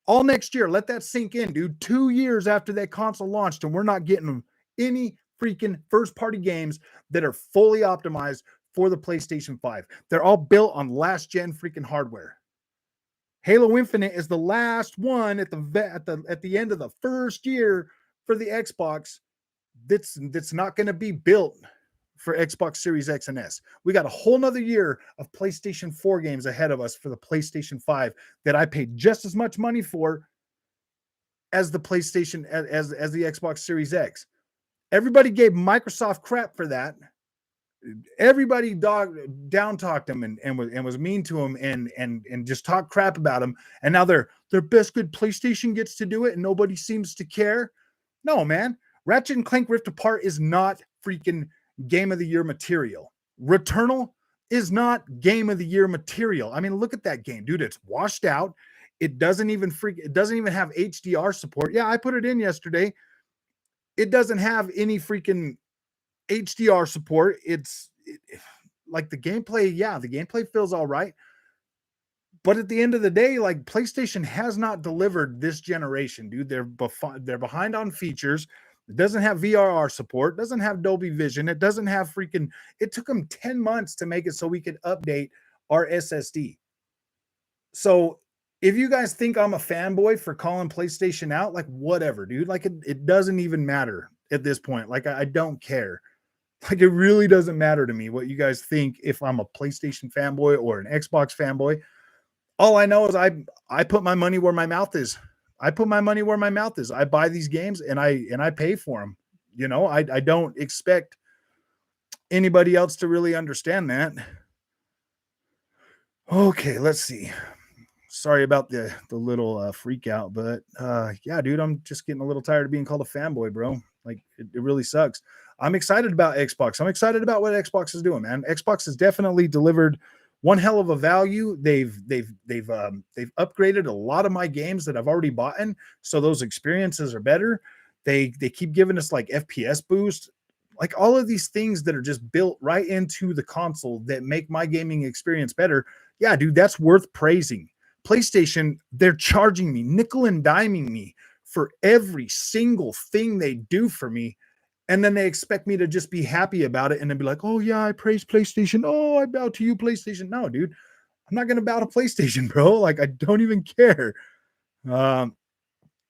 All next year. Let that sink in, dude. 2 years after that console launched, and we're not getting any freaking first party games that are fully optimized for the PlayStation 5. They're all built on last gen freaking hardware. Halo Infinite is the last one at the end of the first year for the Xbox that's not going to be built for Xbox Series X and S. We got a whole nother year of PlayStation 4 games ahead of us for the PlayStation 5 that I paid just as much money for as the PlayStation, as the Xbox Series X. Everybody gave Microsoft crap for that. Everybody down talked him and was mean to him and just talked crap about him. And now their best good PlayStation gets to do it and nobody seems to care. No, man. Ratchet and Clank Rift Apart is not freaking Game of the Year material. Returnal is not Game of the Year material. I mean, look at that game, dude. It's washed out. It doesn't even have HDR support. Yeah, I put it in yesterday. It doesn't have any freaking HDR support. Like the gameplay. Yeah, the gameplay feels all right. But at the end of the day, like PlayStation has not delivered this generation, dude. They're behind on features. It doesn't have VRR support, doesn't have Dolby Vision, it doesn't have it took them 10 months to make it so we could update our SSD. So if you guys think I'm a fanboy for calling PlayStation out, like whatever, dude, like it doesn't even matter at this point. Like I don't care. Like it really doesn't matter to me what you guys think if I'm a PlayStation fanboy or an Xbox fanboy. All I know is I put my money where my mouth is. I put my money where my mouth is. I buy these games and I pay for them. I don't expect anybody else to really understand that. Okay, let's see. Sorry about the little freak out, but yeah, dude, I'm just getting a little tired of being called a fanboy, bro. Like it really sucks. I'm excited about Xbox. I'm excited about what Xbox is doing, man. Xbox has definitely delivered one hell of a value. They've upgraded a lot of my games that I've already bought in, so those experiences are better. They keep giving us like FPS boost, like all of these things that are just built right into the console that make my gaming experience better. Yeah, dude, that's worth praising. PlayStation, they're charging me, nickel and diming me for every single thing they do for me. And then they expect me to just be happy about it and then be like, oh, yeah, I praise PlayStation. Oh, I bow to you, PlayStation. No, dude, I'm not going to bow to PlayStation, bro. Like, I don't even care. All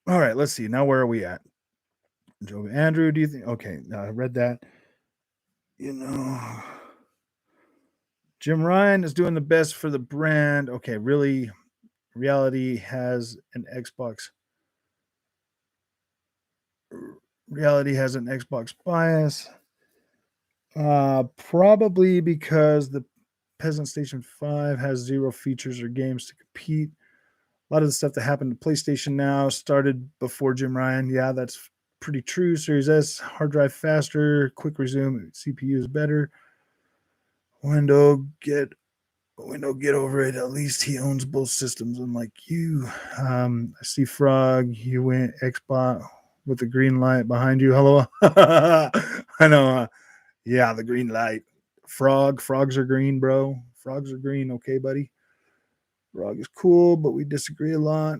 right, let's see. Now, where are we at? Joe Andrew, do you think? Okay, I read that. Jim Ryan is doing the best for the brand. Okay, really, Reality has an Xbox. Reality has an Xbox bias. Probably because the Peasant Station 5 has 0 features or games to compete. A lot of the stuff that happened to PlayStation now started before Jim Ryan. Yeah, that's pretty true. Series S, hard drive faster, quick resume, CPU is better. Window, get over it. At least he owns both systems, unlike you. I see Frog. You went Xbox with the green light behind you. Hello. I know. Yeah, the green light. Frogs are green, bro. Frogs are green. Okay, buddy. Frog is cool, but we disagree a lot.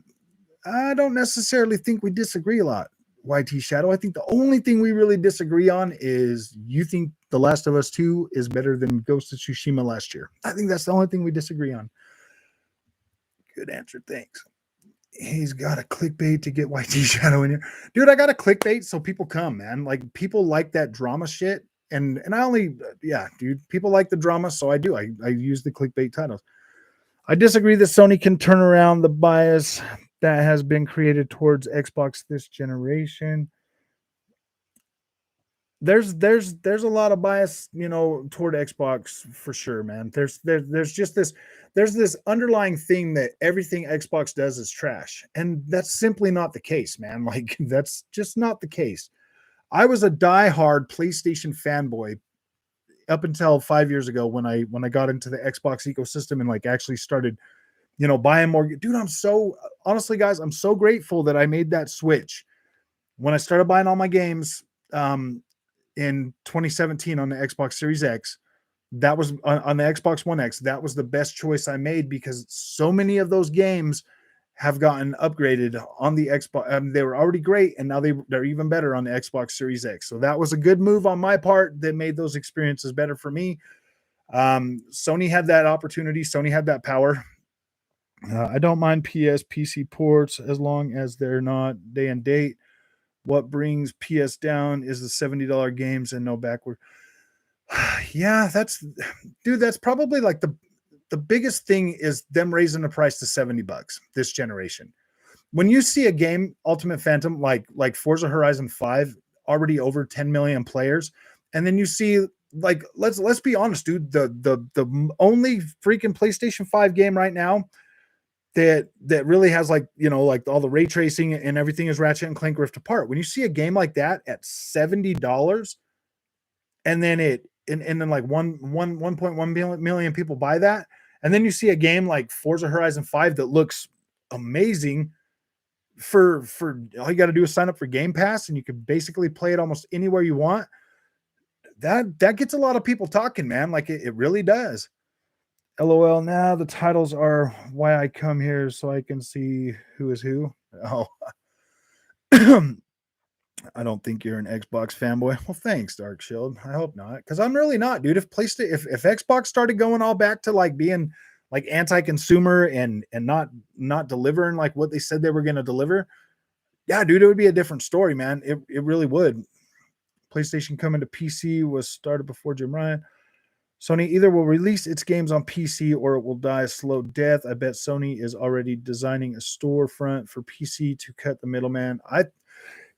I don't necessarily think we disagree a lot, YT Shadow. I think the only thing we really disagree on is you think The Last of Us 2 is better than Ghost of Tsushima last year. I think that's the only thing we disagree on. Good answer. Thanks. He's got a clickbait to get YT Shadow in here. Dude, I got a clickbait so people come, man. Like people like that drama shit. And I only yeah, dude, people like the drama, so I do. I use the clickbait titles. I disagree that Sony can turn around the bias that has been created towards Xbox this generation. There's a lot of bias, toward Xbox for sure, man. There's just this underlying thing that everything Xbox does is trash, and that's simply not the case, man. Like that's just not the case. I was a diehard PlayStation fanboy up until 5 years ago when I got into the Xbox ecosystem and like actually started, buying more. Dude, I'm so honestly, guys, I'm so grateful that I made that switch when I started buying all my games. In 2017 on the Xbox Series X. That was on the Xbox One X. That was the best choice I made because so many of those games have gotten upgraded on the Xbox. They were already great, and now they're even better on the Xbox Series X. So that was a good move on my part that made those experiences better for me. Sony had that opportunity. Sony had that power. I don't mind PC ports as long as they're not day and date. What brings PS down is the $70 games and no backward. Yeah, that's probably like the biggest thing is them raising the price to $70 this generation. When you see a game, Ultimate Phantom, like Forza Horizon 5, already over 10 million players, and then you see like let's be honest, dude, the only freaking PlayStation 5 game right now that really has like all the ray tracing and everything is Ratchet and Clank Rift Apart. When you see a game like that at $70, and then and then like 1.1 million people buy that, and then you see a game like Forza Horizon 5 that looks amazing for all you got to do is sign up for Game Pass and you can basically play it almost anywhere you want. That gets a lot of people talking, man. Like it really does. LOL. Now the titles are why I come here so I can see who is who. Oh, I don't think you're an Xbox fanboy. Well, thanks, Dark Shield. I hope not, because I'm really not, dude. If PlayStation, if Xbox started going all back to like being like anti-consumer and not delivering like what they said they were going to deliver, yeah, dude, it would be a different story, man. It really would. PlayStation coming to PC was started before Jim Ryan. Sony either will release its games on PC or it will die a slow death. I bet Sony is already designing a storefront for PC to cut the middleman.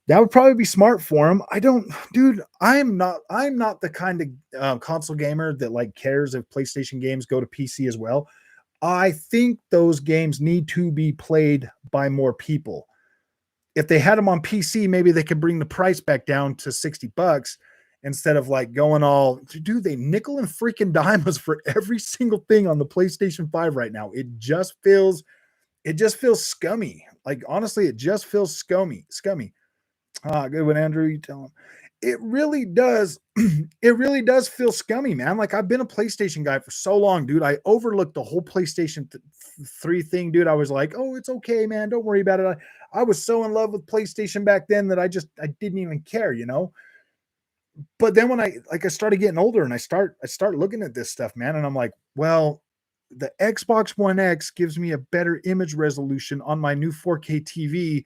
That would probably be smart for him. I don't, dude. I'm not the kind of console gamer that like cares if PlayStation games go to PC as well. I think those games need to be played by more people. If they had them on PC, maybe they could bring the price back down to $60 instead of like going all, dude, they nickel and freaking dime us for every single thing on the PlayStation 5 right now. It just feels scummy. Like honestly, it just feels scummy. Good one, Andrew. You tell him. It really does. It really does feel scummy, man. Like I've been a PlayStation guy for so long, dude. I overlooked the whole PlayStation 3 thing, dude. I was like, oh, it's okay, man. Don't worry about it. I was so in love with PlayStation back then that I didn't even care, But then when I started getting older and I start looking at this stuff, man, and I'm like, well, the Xbox One X gives me a better image resolution on my new 4K TV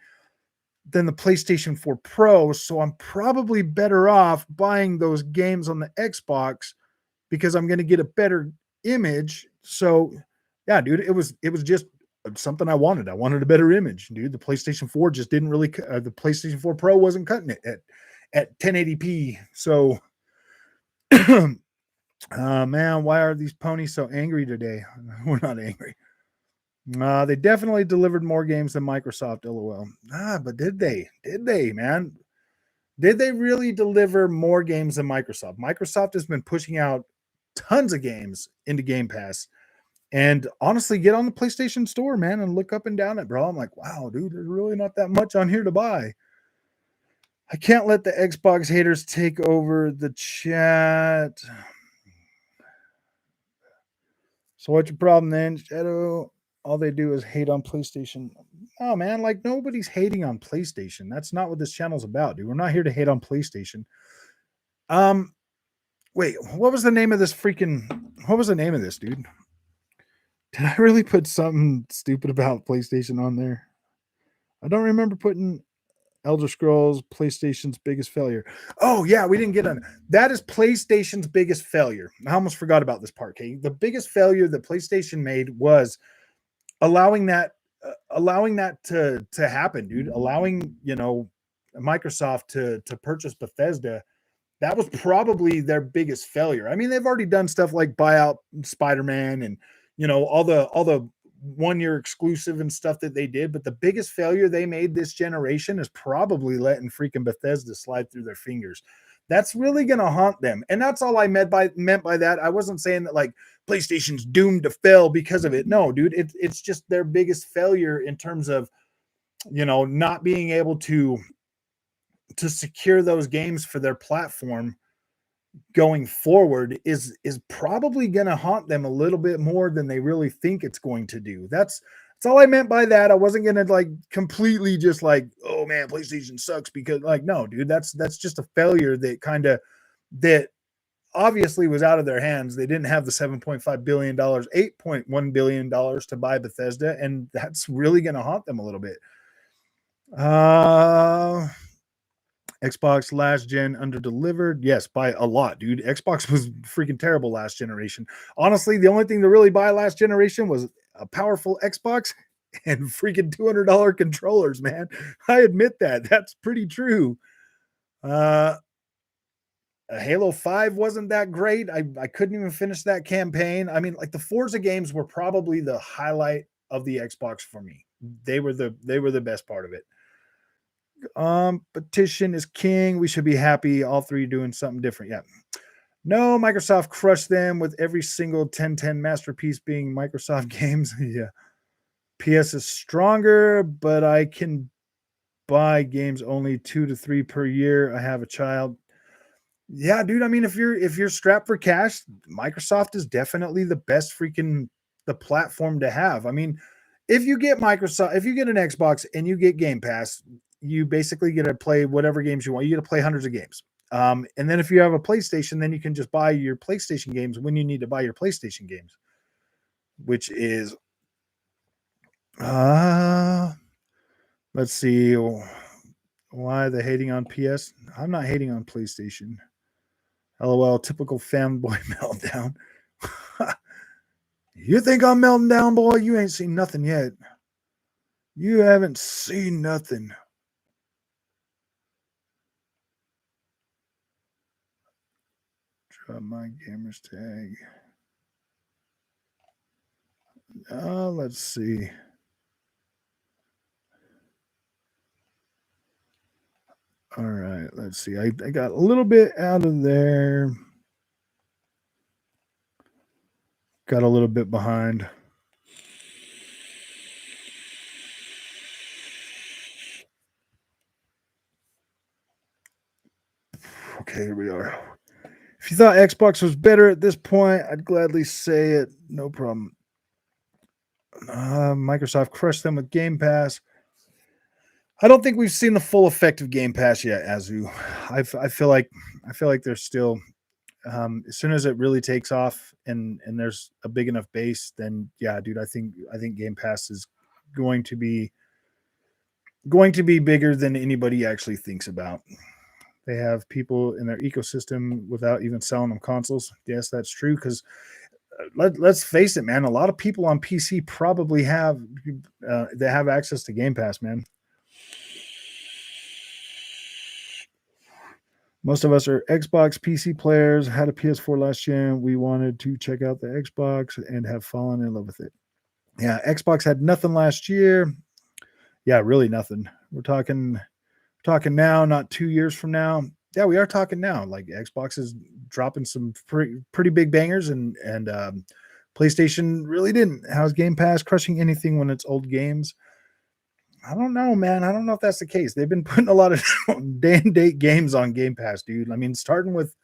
than the PlayStation 4 Pro, so I'm probably better off buying those games on the Xbox because I'm going to get a better image. So, yeah, dude, it was just something I wanted. I wanted a better image, dude. The PlayStation 4 just didn't really. The PlayStation 4 Pro wasn't cutting it at 1080p. So, man, why are these ponies so angry today? We're not angry. They definitely delivered more games than Microsoft, lol. But did they? Did they, man? Did they really deliver more games than Microsoft? Microsoft has been pushing out tons of games into Game Pass. And honestly, get on the PlayStation Store, man, and look up and down it, bro. I'm like, wow, dude, there's really not that much on here to buy. I can't let the Xbox haters take over the chat. So what's your problem then, Shadow? All they do is hate on PlayStation. Oh man, like nobody's hating on PlayStation. That's not what this channel's about, dude. We're not here to hate on PlayStation. Um, wait, what was the name of this freaking? What was the name of this, dude? Did I really put something stupid about PlayStation on there? I don't remember putting Elder Scrolls PlayStation's biggest failure. Oh yeah, we didn't get on that. Is PlayStation's biggest failure. I almost forgot about this part, Kate. The biggest failure that PlayStation made was allowing that to happen, dude. Allowing, Microsoft to purchase Bethesda. That was probably their biggest failure. I mean, they've already done stuff like buy out Spider-Man and all the 1 year exclusive and stuff that they did, but the biggest failure they made this generation is probably letting freaking Bethesda slide through their fingers. That's really going to haunt them. And that's all I meant by that. I wasn't saying that like PlayStation's doomed to fail because of it. No, dude, it's just their biggest failure in terms of, not being able to secure those games for their platform going forward is probably going to haunt them a little bit more than they really think it's going to do. That's all I meant by that. I wasn't going to like completely just like, oh man, PlayStation sucks, because like, no, dude, that's just a failure that obviously was out of their hands. They didn't have the $7.5 billion, $8.1 billion to buy Bethesda, and that's really going to haunt them a little bit. Xbox last gen under-delivered. Yes, by a lot, dude. Xbox was freaking terrible last generation. Honestly, the only thing to really buy last generation was a powerful Xbox and freaking $200 controllers, man. I admit that. That's pretty true. Halo 5 wasn't that great. I couldn't even finish that campaign. I mean, like the Forza games were probably the highlight of the Xbox for me. They were the best part of it. Petition is king. We should be happy. All three doing something different. Yeah. No, Microsoft crushed them with every single 1010 masterpiece being Microsoft games. Yeah. PS is stronger, but I can buy games only 2 to 3 per year. I have a child. Yeah, dude. I mean, if you're strapped for cash, Microsoft is definitely the best freaking the platform to have. I mean, if you get an Xbox and you get Game Pass, you basically get to play whatever games you want. You get to play hundreds of games. And then if you have a PlayStation, then you can just buy your PlayStation games when you need to buy your PlayStation games, which is, let's see, why the hating on PS? I'm not hating on PlayStation. LOL, typical fanboy meltdown. You think I'm melting down, boy? You ain't seen nothing yet. You haven't seen nothing. Drop my gamer's tag. Let's see. All right, let's see. I got a little bit out of there. Got a little bit behind. Okay, here we are. If you thought Xbox was better at this point, I'd gladly say it. No problem. Microsoft crushed them with Game Pass. I don't think we've seen the full effect of Game Pass yet, Azu. I feel like there's still, as soon as it really takes off and there's a big enough base, then yeah, dude, I think Game Pass is going to be bigger than anybody actually thinks about. They have people in their ecosystem without even selling them consoles. Yes, that's true, because let's face it, man. A lot of people on PC probably have they have access to Game Pass, man. Most of us are Xbox PC players. Had a PS4 last gen. We wanted to check out the Xbox and have fallen in love with it. Yeah, Xbox had nothing last year. Yeah, really nothing. We're talking now, not 2 years from now. Yeah, we are talking now. Like Xbox is dropping some pretty big bangers, and PlayStation really didn't. How's Game Pass crushing anything when it's old games? I don't know, man. I don't know if that's the case. They've been putting a lot of day and date games on Game Pass, dude. I mean, starting with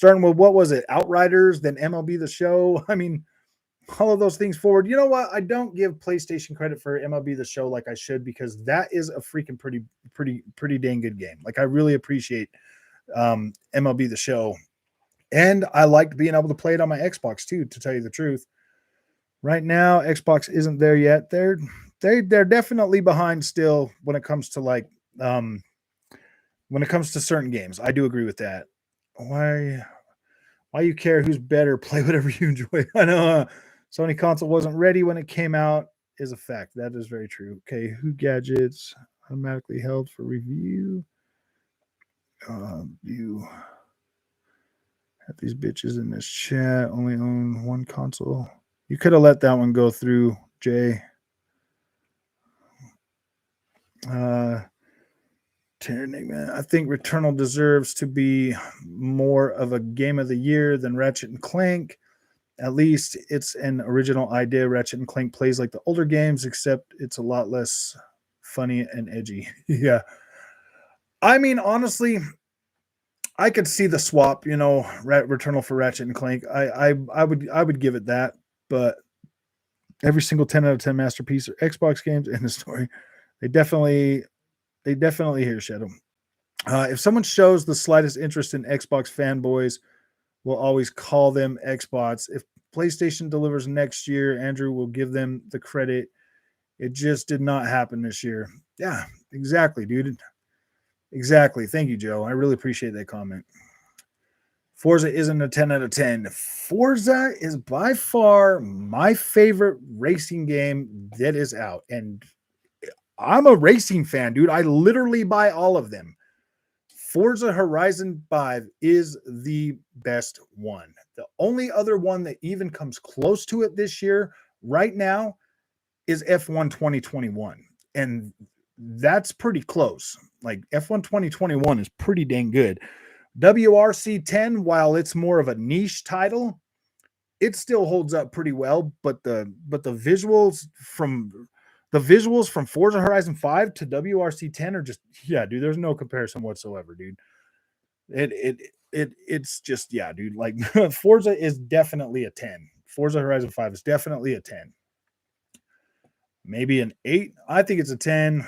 what was it? Outriders, then MLB The Show. I mean, all of those things forward. You know what? I don't give PlayStation credit for MLB The Show like I should, because that is a freaking pretty dang good game. Like I really appreciate MLB The Show, and I liked being able to play it on my Xbox too, to tell you the truth. Right now, Xbox isn't there yet. they're definitely behind still when it comes to like when it comes to certain games. I do agree with that. Why you care who's better? Play whatever you enjoy. I know Sony console wasn't ready when it came out is a fact. That is very true. Okay, who gadgets automatically held for review? You have these bitches in this chat only own one console. You could have let that one go through, Jay. Tyrannic, I think Returnal deserves to be more of a game of the year than Ratchet and Clank. At least it's an original idea. Ratchet and Clank plays like the older games, except it's a lot less funny and edgy. Yeah. I mean, honestly, I could see the swap, Returnal for Ratchet and Clank. I would give it that, but every single 10 out of 10 masterpiece are Xbox games in the story. They definitely hear Shadow. If someone shows the slightest interest in Xbox fanboys, we'll always call them Xbox. If PlayStation delivers next year, Andrew will give them the credit. It just did not happen this year. Yeah, exactly, dude. Exactly. Thank you, Joe. I really appreciate that comment. Forza isn't a 10 out of 10. Forza is by far my favorite racing game that is out. And I'm a racing fan, dude. I literally buy all of them. Forza Horizon 5 is the best one. The only other one that even comes close to it this year, right now, is F1 2021. And that's pretty close. Like F1 2021 is pretty dang good. WRC 10, while it's more of a niche title, it still holds up pretty well. But the visuals from Forza Horizon 5 to WRC 10 are just, yeah, dude, there's no comparison whatsoever, dude. It's just, yeah, dude, like Forza is definitely a 10. Forza Horizon 5 is definitely a 10. Maybe an 8. I think it's a 10.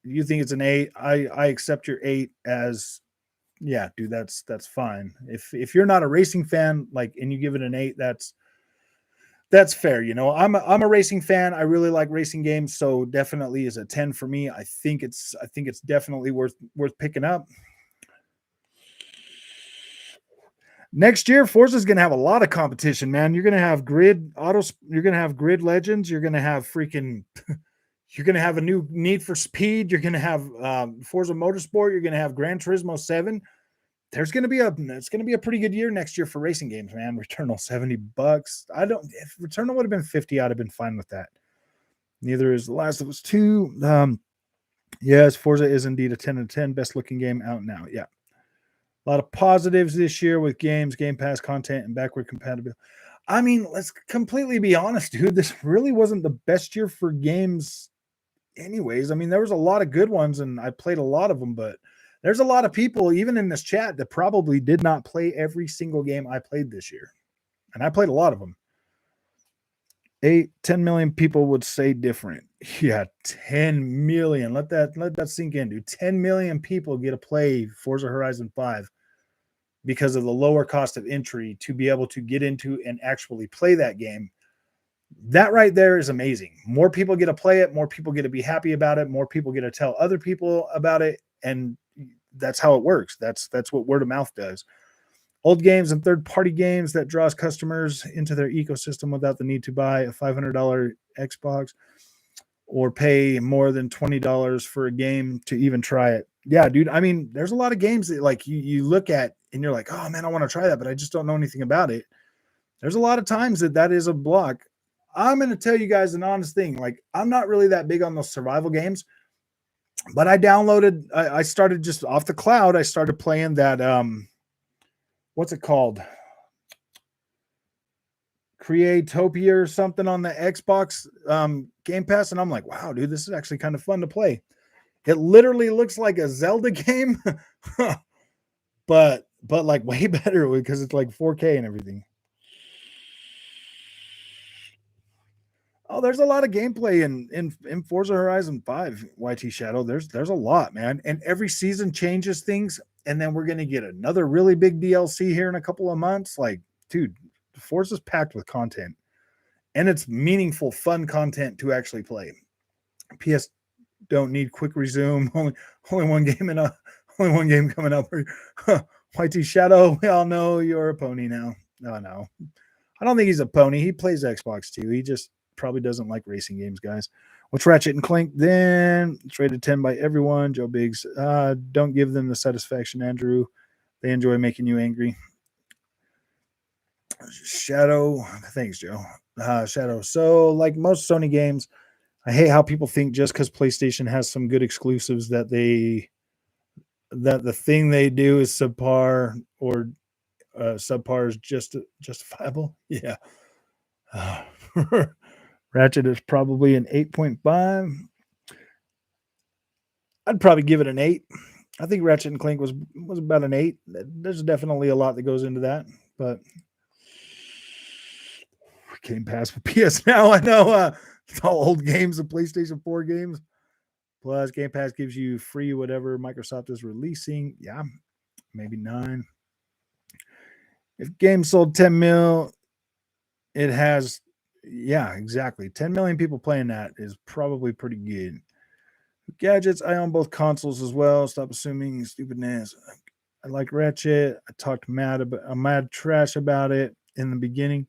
You think it's an 8. I accept your 8 as, yeah, dude, that's fine. If you're not a racing fan, like, and you give it an 8, that's fair. I'm a racing fan. I really like racing games, so definitely is a 10 for me. I think it's definitely worth picking up. Next year, Forza's going to have a lot of competition, man. You're going to have Grid Autos, you're going to have Grid Legends, you're going to have freaking you're going to have a new Need for Speed, you're going to have Forza Motorsport, you're going to have Gran Turismo 7. It's going to be a pretty good year next year for racing games, man. Returnal $70. If Returnal would have been 50, I'd have been fine with that. Neither is The Last of Us 2. Yes, Forza is indeed a 10 out of 10, best looking game out now. Yeah. A lot of positives this year with games, Game Pass content, and backward compatibility. I mean, let's completely be honest, dude. This really wasn't the best year for games anyways. I mean, there was a lot of good ones, and I played a lot of them, but there's a lot of people, even in this chat, that probably did not play every single game I played this year. And I played a lot of them. 10 million people would say different. Yeah, 10 million. Let that sink in, dude. 10 million people get to play Forza Horizon 5 because of the lower cost of entry to be able to get into and actually play that game. That right there is amazing. More people get to play it, more people get to be happy about it, more people get to tell other people about it, and that's how it works. That's what word of mouth does. Old games and third-party games that draws customers into their ecosystem without the need to buy a $500 Xbox or pay more than $20 for a game to even try it. Yeah, dude. I mean, there's a lot of games that like you look at and you're like, oh man, I want to try that, but I just don't know anything about it. There's a lot of times that is a block. I'm going to tell you guys an honest thing. Like, I'm not really that big on those survival games, but I started just off the cloud. I started playing that, what's it called? Creatopia or something on the Xbox Game Pass. And I'm like, wow, dude, this is actually kind of fun to play. It literally looks like a Zelda game, but like way better because it's like 4K and everything. Oh, there's a lot of gameplay in Forza Horizon 5, YT Shadow. There's a lot, man. And every season changes things. And then we're going to get another really big DLC here in a couple of months. Like, dude, Forza's packed with content. And it's meaningful, fun content to actually play. PS don't need quick resume. Only one game in a only one game coming up. YT Shadow, we all know you're a pony now. No. I don't think he's a pony. He plays Xbox too. He just probably doesn't like racing games, guys. What's Ratchet and Clank then? It's rated 10 by everyone. Joe Biggs. Don't give them the satisfaction, Andrew. They enjoy making you angry. Shadow. Thanks, Joe. Shadow. So, like most Sony games, I hate how people think just because PlayStation has some good exclusives that the thing they do is subpar, or subpar is just justifiable. Yeah. Ratchet is probably an 8.5. I'd probably give it an 8. I think Ratchet and Clank was about an 8. There's definitely a lot that goes into that, but Game Pass for PS Now. I know it's all old games, the PlayStation 4 games. Plus, Game Pass gives you free whatever Microsoft is releasing. Yeah, maybe 9. If games sold 10 mil, it has, yeah, exactly. 10 million people playing that is probably pretty good. Gadgets, I own both consoles as well. Stop assuming stupidness. I like Ratchet. I talked mad trash about it in the beginning.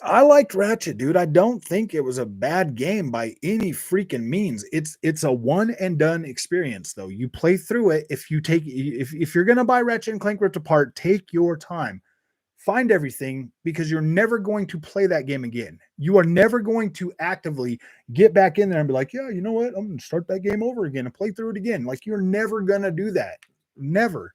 I liked Ratchet, dude. I don't think it was a bad game by any freaking means. It's a one and done experience, though. You play through it. If you're gonna buy Ratchet and Clank Rift Apart, take your time. Find everything, because you're never going to play that game again. You are never going to actively get back in there and be like, yeah, you know what? I'm going to start that game over again and play through it again. Like, you're never going to do that. Never.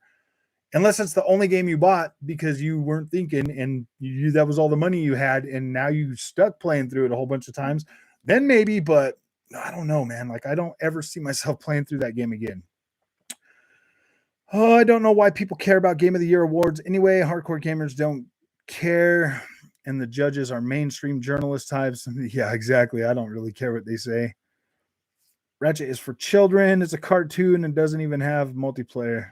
Unless it's the only game you bought because you weren't thinking and that was all the money you had, and now you stuck playing through it a whole bunch of times. Then maybe, but I don't know, man. Like, I don't ever see myself playing through that game again. Oh, I don't know why people care about Game of the Year awards. Anyway, hardcore gamers don't care, and the judges are mainstream journalist types. Yeah, exactly. I don't really care what they say. Ratchet is for children. It's a cartoon and doesn't even have multiplayer.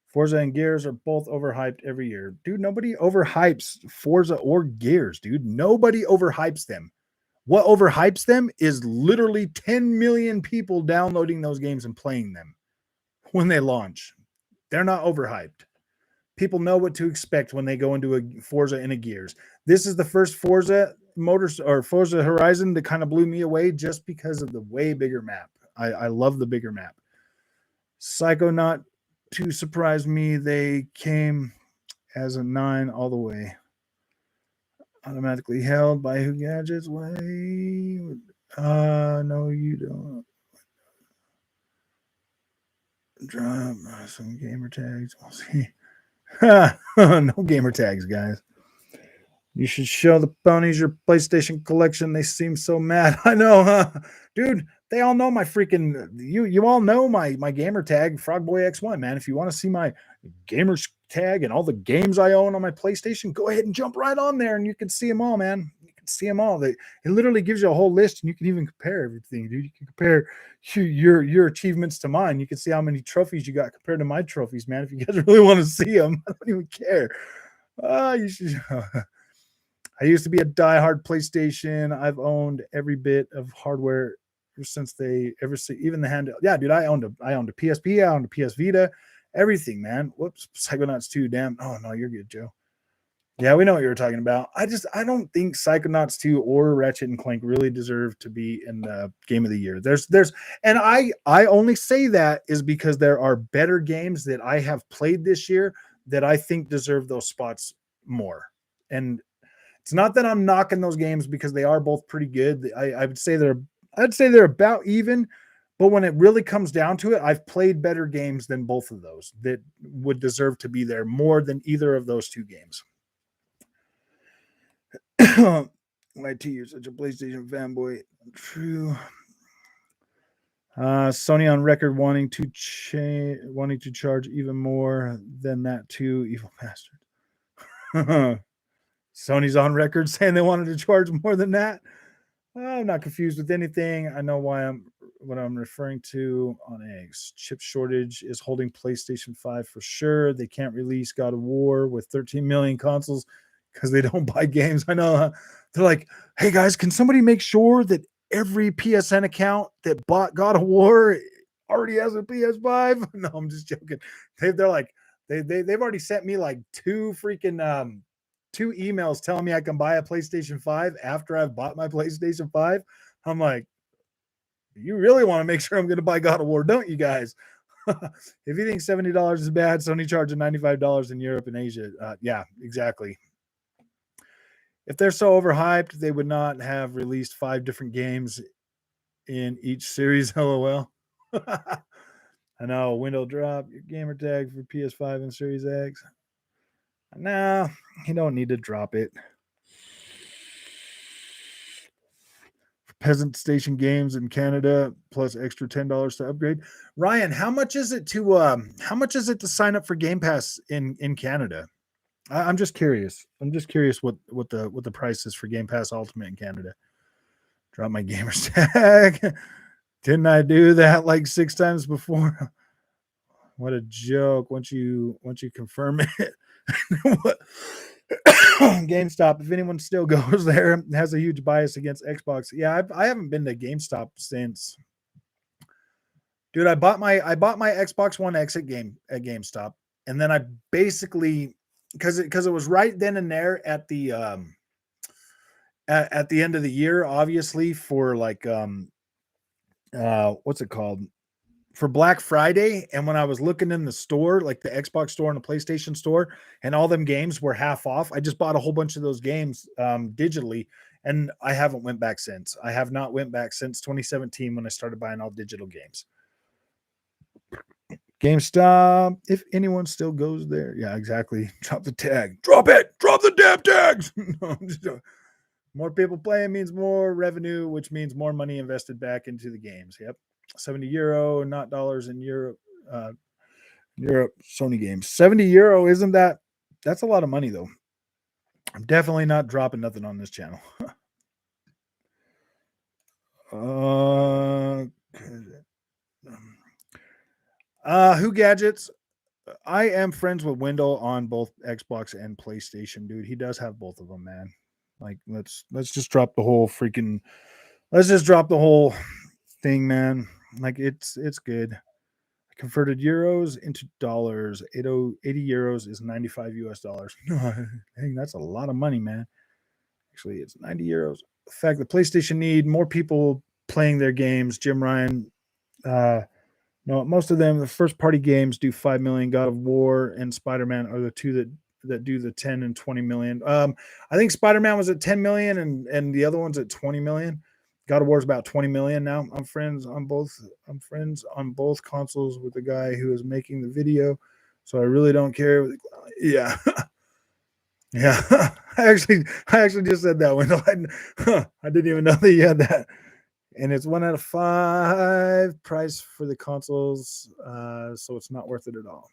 Forza and Gears are both overhyped every year. Dude, nobody overhypes Forza or Gears, dude. Nobody overhypes them. What overhypes them is literally 10 million people downloading those games and playing them when they launch. They're not overhyped. People know what to expect when they go into a Forza and a Gears. This is the first Forza Forza Horizon that kind of blew me away just because of the way bigger map. I love the bigger map. Psychonaut, to surprise me, they came as a 9 all the way. Automatically held by Who Gadgets. Way. No, you don't. Drop some gamer tags. We'll see. No gamer tags, guys. You should show the ponies your PlayStation collection. They seem so mad. I know, huh? Dude, they all know my freaking, you all know my gamer tag, FrogBoyX1, man. If you want to see my gamer tag and all the games I own on my PlayStation, go ahead and jump right on there and you can see them all, man. You can see them all. It literally gives you a whole list, and you can even compare everything, dude. You can compare your achievements to mine. You can see how many trophies you got compared to my trophies, man. If you guys really want to see them, I don't even care. You should. I used to be a diehard PlayStation. I've owned every bit of hardware ever since even the handheld. Yeah, dude, I owned a PSP, I owned a PS Vita, everything, man. Whoops, Psychonauts 2, damn. Oh no, you're good, Joe. Yeah, we know what you were talking about. I don't think Psychonauts 2 or Ratchet and Clank really deserve to be in the Game of the Year. And I only say that is because there are better games that I have played this year that I think deserve those spots more. And it's not that I'm knocking those games, because they are both pretty good. I'd say they're about even, but when it really comes down to it, I've played better games than both of those that would deserve to be there more than either of those two games. Like 2 years, such a PlayStation fanboy. True. Sony on record wanting to charge even more than that too. Evil bastard. Sony's on record saying they wanted to charge more than that. I'm not confused with anything. I know what I'm referring to on eggs. Chip shortage is holding PlayStation 5 for sure. They can't release God of War with 13 million consoles because they don't buy games. I know. They're like, hey guys, can somebody make sure that every PSN account that bought God of War already has a PS5. No, I'm just joking. They're like, they've already sent me like two emails telling me I can buy a PlayStation 5 after I've bought my PlayStation 5. I'm like, you really want to make sure I'm going to buy God of War, don't you guys? If you think $70 is bad, Sony charging $95 in Europe and Asia. Yeah, exactly. If they're so overhyped, they would not have released 5 different games in each series. LOL. I know. Window drop your gamer tag for PS5 and Series X. No, you don't need to drop it. Peasant Station games in Canada plus extra $10 to upgrade. Ryan, how much is it to sign up for Game Pass in Canada? I'm just curious. I'm just curious what the price is for Game Pass Ultimate in Canada. Drop my gamer's tag. Didn't I do that like 6 times before? What a joke. Once you confirm it. GameStop, if anyone still goes there, has a huge bias against Xbox. Yeah, I haven't been to GameStop since. Dude, I bought my Xbox One X at GameStop, and then I basically because it was right then and there at the at the end of the year, obviously for like what's it called? For Black Friday, and when I was looking in the store, like the Xbox store and the PlayStation store, and all them games were half off, I just bought a whole bunch of those games digitally, and I haven't went back since. I have not went back since 2017 when I started buying all digital games. GameStop, if anyone still goes there. Yeah, exactly. Drop the tag. Drop it. Drop the damn tags. More people playing means more revenue, which means more money invested back into the games. Yep. €70, not dollars in Europe. Europe, Sony games. €70, isn't that? That's a lot of money, though. I'm definitely not dropping nothing on this channel. Who gadgets? I am friends with Wendell on both Xbox and PlayStation, dude. He does have both of them, man. Like, let's just drop the whole freaking. Let's just drop the whole thing, man. Like, it's good. I converted euros into dollars. 80 euros is 95 US dollars. Dang, that's a lot of money, man. Actually, it's 90 euros. The fact that PlayStation need more people playing their games. Jim Ryan. No, most of them, the first party games do 5 million. God of War and Spider-Man are the two that do the 10 and 20 million. I think Spider-Man was at 10 million and the other one's at 20 million. God of War is about 20 million now. I'm friends on both consoles with the guy who is making the video. So I really don't care. Yeah. Yeah. I actually just said that when I didn't even know that you had that. And it's 1 out of 5 price for the consoles, so it's not worth it at all.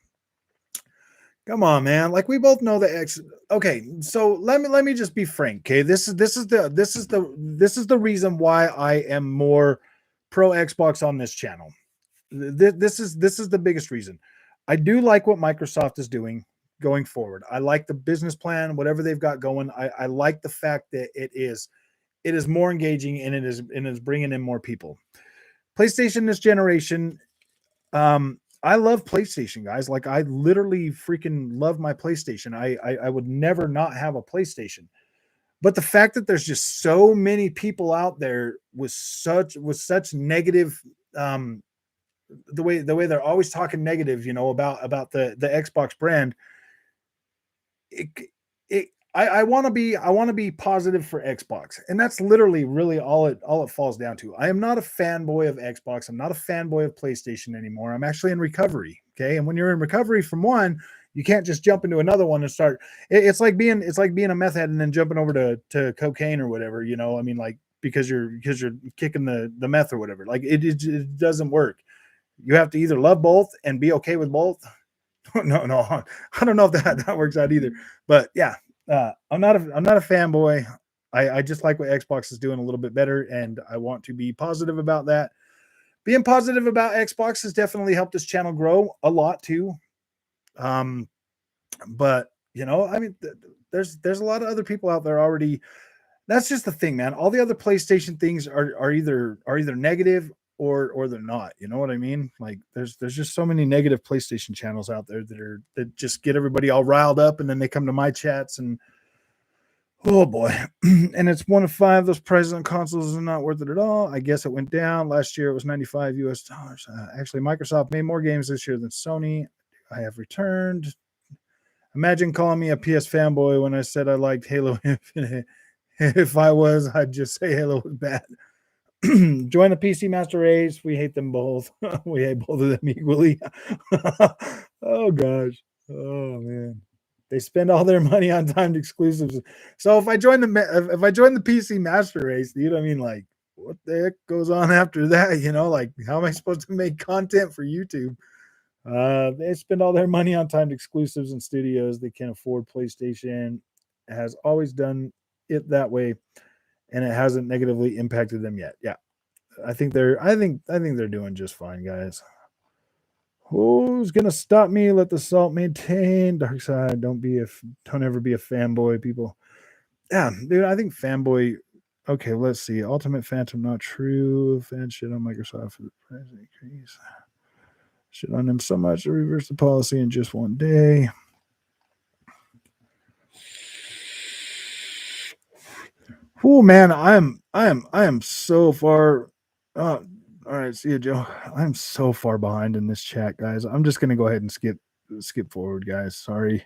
Come on, man! Like we both know the X. Okay, so let me just be frank. Okay, this is the reason why I am more pro Xbox on this channel. This is the biggest reason. I do like what Microsoft is doing going forward. I like the business plan, whatever they've got going. I like the fact that it is more engaging and it is bringing in more people. PlayStation this generation, I love PlayStation, guys. Like I literally freaking love my PlayStation. I would never not have a PlayStation. But the fact that there's just so many people out there with such negative the way they're always talking negative, about the Xbox brand. I want to be positive for Xbox, and that's literally really all it falls down to. I am not a fanboy of Xbox. I'm not a fanboy of PlayStation anymore. I'm actually in recovery. Okay, and when you're in recovery from one, you can't just jump into another one and start. It's like being a meth head and then jumping over to cocaine or whatever. I mean, like because you're kicking the meth or whatever. Like it doesn't work. You have to either love both and be okay with both. No, I don't know if that works out either. But yeah. I'm not a fanboy. I just like what Xbox is doing a little bit better, and I want to be positive about that. Being positive about Xbox has definitely helped this channel grow a lot too. But I mean, there's a lot of other people out there already That's just the thing, man. All the other PlayStation things are either negative or they're not. You know what I mean? Like there's just so many negative PlayStation channels out there that just get everybody all riled up, and then they come to my chats and oh boy. And it's one of five. Those prices on consoles are not worth it at all. I guess it went down. Last year it was 95 US dollars. Actually, Microsoft made more games this year than Sony. I have returned. Imagine calling me a PS fanboy when I said I liked Halo Infinite. If I was, I'd just say Halo was bad. Join the PC Master Race. We hate them both. We hate both of them equally. Oh gosh. Oh man. They spend all their money on timed exclusives. So if I join the PC Master Race, dude, I mean, like, what the heck goes on after that? You know, like, how am I supposed to make content for YouTube? They spend all their money on timed exclusives and studios. They can't afford PlayStation. Has always done it that way, and it hasn't negatively impacted them yet. Yeah, I think they're doing just fine, guys. Who's gonna stop me? Let the salt maintain. Dark side. Don't ever be a fanboy, people. Yeah, dude. I think fanboy. Okay, let's see. Ultimate Phantom not true. Fan shit on Microsoft for the price increase. Shit on them so much to reverse the policy in just one day. Oh man, I am so far. All right, see you, Joe. I'm so far behind in this chat, guys. I'm just gonna go ahead and skip forward, guys. Sorry,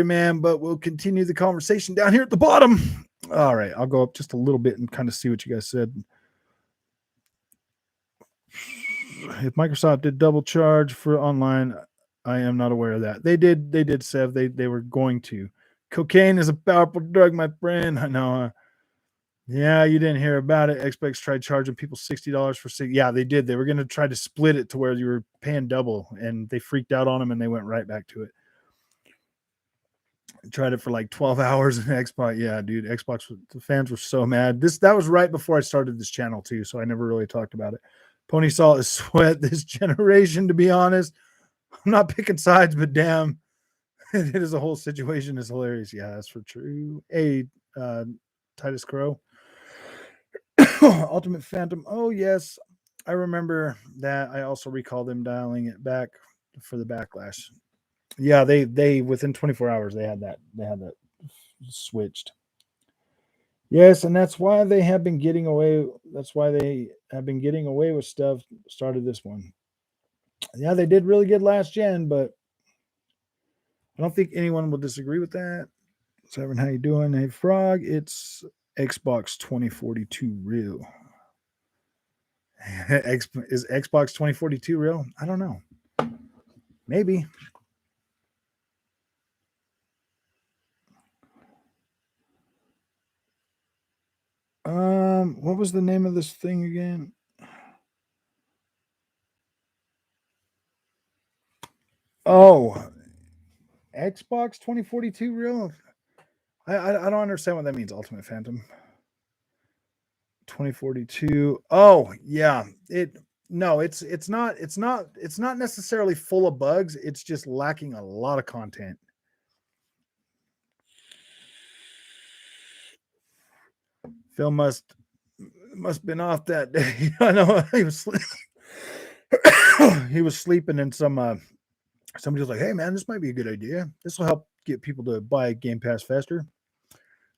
man. But we'll continue the conversation down here at the bottom. All right, I'll go up just a little bit and kind of see what you guys said. If Microsoft did double charge for online, I am not aware of that. They did, Sev. They were going to. Cocaine is a powerful drug, my friend. I know. Yeah, you didn't hear about it. Xbox tried charging people $60 for six. Yeah, they did. They were going to try to split it to where you were paying double, and they freaked out on them, and they went right back to it. Tried it for like 12 hours in Xbox. Yeah, dude, Xbox, the fans were so mad. That was right before I started this channel too, so I never really talked about it. Pony Salt is sweat this generation, to be honest. I'm not picking sides, but damn, it is a whole situation is hilarious. Yeah, that's for true. Hey, Titus Crow. Ultimate Phantom. Oh yes, I remember that. I also recall them dialing it back for the backlash. Yeah, they within 24 hours they had that switched. Yes, and that's why they have been getting away. That's why they have been getting away with stuff. Started this one. Yeah, they did really good last gen, but I don't think anyone will disagree with that. Severn, how you doing? Hey, Frog, it's Xbox 2042 real. Is Xbox 2042 real? I don't know. Maybe. What was the name of this thing again? Oh, Xbox 2042 real? I don't understand what that means. Ultimate Phantom 2042. Oh yeah, it's not necessarily full of bugs. It's just lacking a lot of content. Phil must been off that day. I know he was he was sleeping in some. Somebody was like, "Hey man, this might be a good idea. This will help get people to buy Game Pass faster."